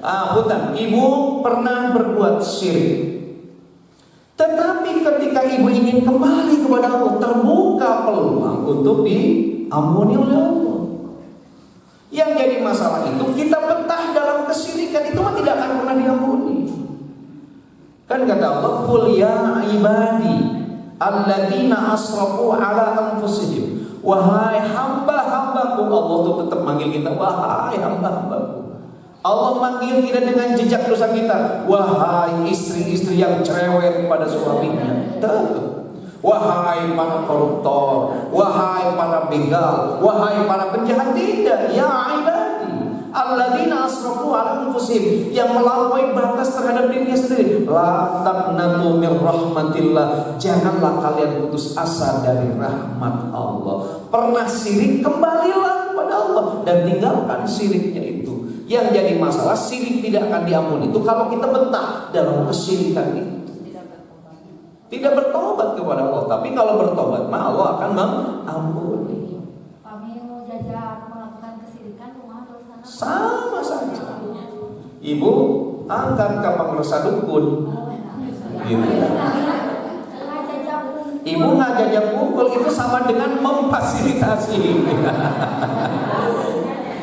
Punten, ibu pernah berbuat syirik. Tetapi ketika ibu ingin kembali kepada Allah, terbuka peluang untuk diampuni oleh Allah. Yang jadi masalah itu kita betah dalam kesyirikan itu tidak akan pernah diampuni. Kan kata Allah, "Qul ya ibadi alladzina asrafu ala anfusihim." Wahai hamba-hambaku, Allah tuh tetap manggil kita, wahai hamba-hambaku. Allah manggil kita dengan jejak dosa kita. Wahai istri-istri yang cerewet pada suaminya. Wahai para koruptor, wahai para begal, wahai para penjahat. Tidak, ya ibadi alladzina asrafu ala anfusihim, yang melampaui batas terhadap dirinya sendiri. La taqnatu mir rahmatillah, janganlah kalian putus asa dari rahmat Allah. Pernah syirik, kembalilah kepada Allah dan tinggalkan syiriknya itu. Yang jadi masalah, syirik tidak akan diampuni itu kalau kita betah dalam kesyirikan itu. Tidak bertobat kepada Allah. Tapi kalau bertobat, Allah akan mengampuni. Kami mau jajak melakukan kesyirikan rumah atau sana? Sama saja. Ibu angkat kapal rasa dukun. Gitu. Ibu ngajak pukul itu sama dengan memfasilitasi.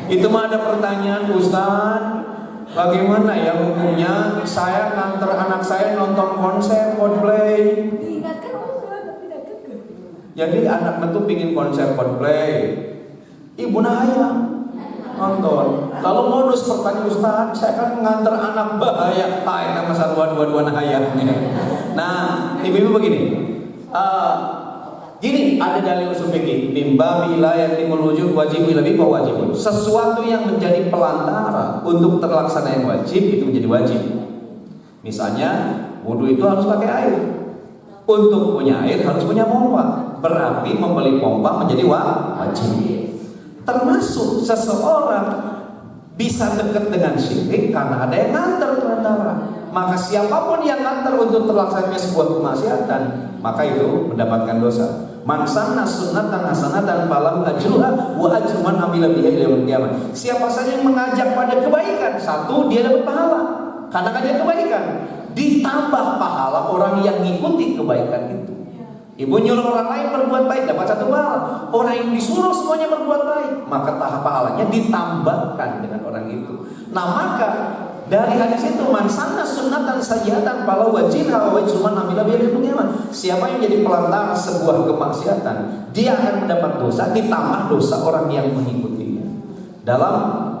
Itu mah ada pertanyaan, Ustaz, bagaimana ya hukumnya saya nganter anak saya nonton konser Coldplay? Diingatkan Allah tidak kekeh. Jadi anak itu pingin konser Coldplay, ibu naya nonton. Lalu modus pertanyaan, Ustaz, saya kan nganter anak bahaya. Ini masa dua-dua naya. Nah, ibu-ibu begini. Gini, ada dalil usul fikih, mimba bila yatimul wujud wajib lebih wajib. Sesuatu yang menjadi pelantara untuk terlaksana yang wajib itu menjadi wajib. Misalnya, wudu itu harus pakai air. Untuk punya air harus punya pompa. Berarti membeli pompa menjadi wajib. Termasuk seseorang bisa dekat dengan syirik karena ada yang nganter pelantara. Maka siapapun yang nganter untuk terlaksananya sebuah kemaksiatan, maka itu mendapatkan dosa. Man sanna sunnatan hasanatan falahu ajruha wa ajru man amila biha ila yaumil qiyamah. Siapa saja yang mengajak pada kebaikan, satu dia dapat pahala karena ngajak kebaikan, ditambah pahala orang yang ngikuti kebaikan itu. Ibu nyuruh orang lain berbuat baik, dapat satu pahala. Orang yang disuruh semuanya berbuat baik, maka tahap pahalanya ditambahkan dengan orang itu. Nah, maka dari hadis itu, man sanna sunnatan sayyi'atan falahu wajruha wa wajru man amila biha ila yaumil qiyamah. Siapa yang jadi pelantara sebuah kemaksiatan, dia akan mendapat dosa ditambah dosa orang yang mengikutinya. Dalam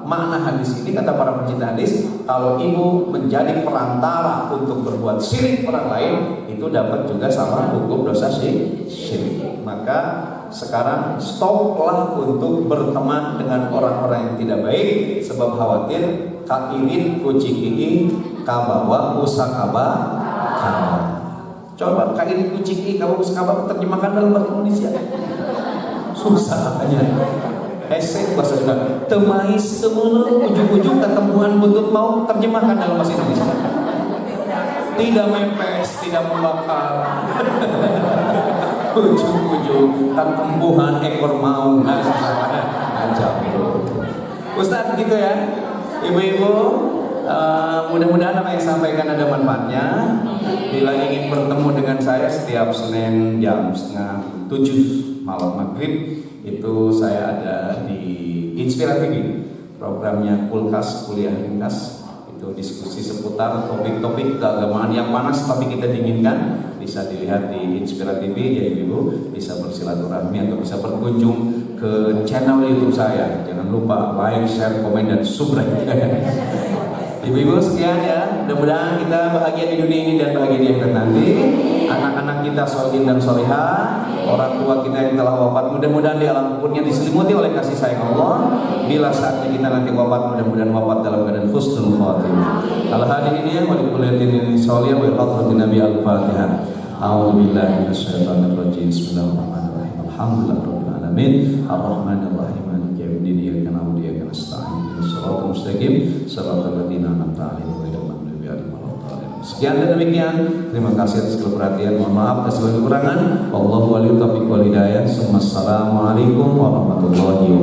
makna hadis ini kata para pencinta hadis, kalau ibu menjadi perantara untuk berbuat syirik orang lain, itu dapat juga sama hukum dosa syirik. Maka sekarang stoplah untuk berteman dengan orang-orang yang tidak baik, sebab khawatir kairin kuciki kabawa usakaba kaba. Coba kairin kuciki kabawa usakaba terjemahkan dalam bahasa Indonesia. Susah aja. Esek bahasa Sunda. Temais temunu ujung-ujung ketemuan buntut mau, terjemahkan dalam bahasa Indonesia. Tidak mepes, tidak membakar. Ujung-ujung ketembuhan ekor mau. Nah, aja. Ustaz gitu ya. Ibu-ibu, mudah-mudahan apa yang sampaikan ada manfaatnya. Bila ingin bertemu dengan saya setiap Senin jam 6:30 malam maghrib, itu saya ada di Inspira TV, programnya Kulkas Kuliah Ringkas. Itu diskusi seputar topik-topik keagamaan yang panas tapi kita dinginkan. Bisa dilihat di Inspira TV ya ibu, bisa bersilaturahmi atau bisa berkunjung ke channel YouTube saya. Jangan lupa like, share, komen, dan subscribe. Ibu-ibu sekian ya, mudah-mudahan kita bahagia di dunia ini dan bahagia di akhirat nanti. Anak-anak kita sholihin dan sholihah, orang tua kita yang telah wafat mudah-mudahan di alam kuburnya diselimuti oleh kasih sayang Allah. Bila saatnya kita nanti wafat, mudah-mudahan wafat dalam keadaan husnul khatimah. Al-hadirin ya, wa likulliyatin sholiyah wa hadratin Nabi Al-Fatihah. A'udzubillahi minasyaitonir rajim. Bismillahirrahmanirrahim. Alhamdulillahirabbil alamin. Arrahmanirrahim. Maliki yaumiddin. Iyyaka na'budu wa iyyaka nasta'in. Shiratal mustaqim, shiratal ladzina an'amta 'alaihim ghairil maghdubi 'alaihim waladdallin. Sekian dan demikian. Terima kasih atas segala perhatian. Mohon maaf atas segala kekurangan. Wallahu waliyut taufiq wal hidayah. Assalamualaikum warahmatullahi wabarakatuh.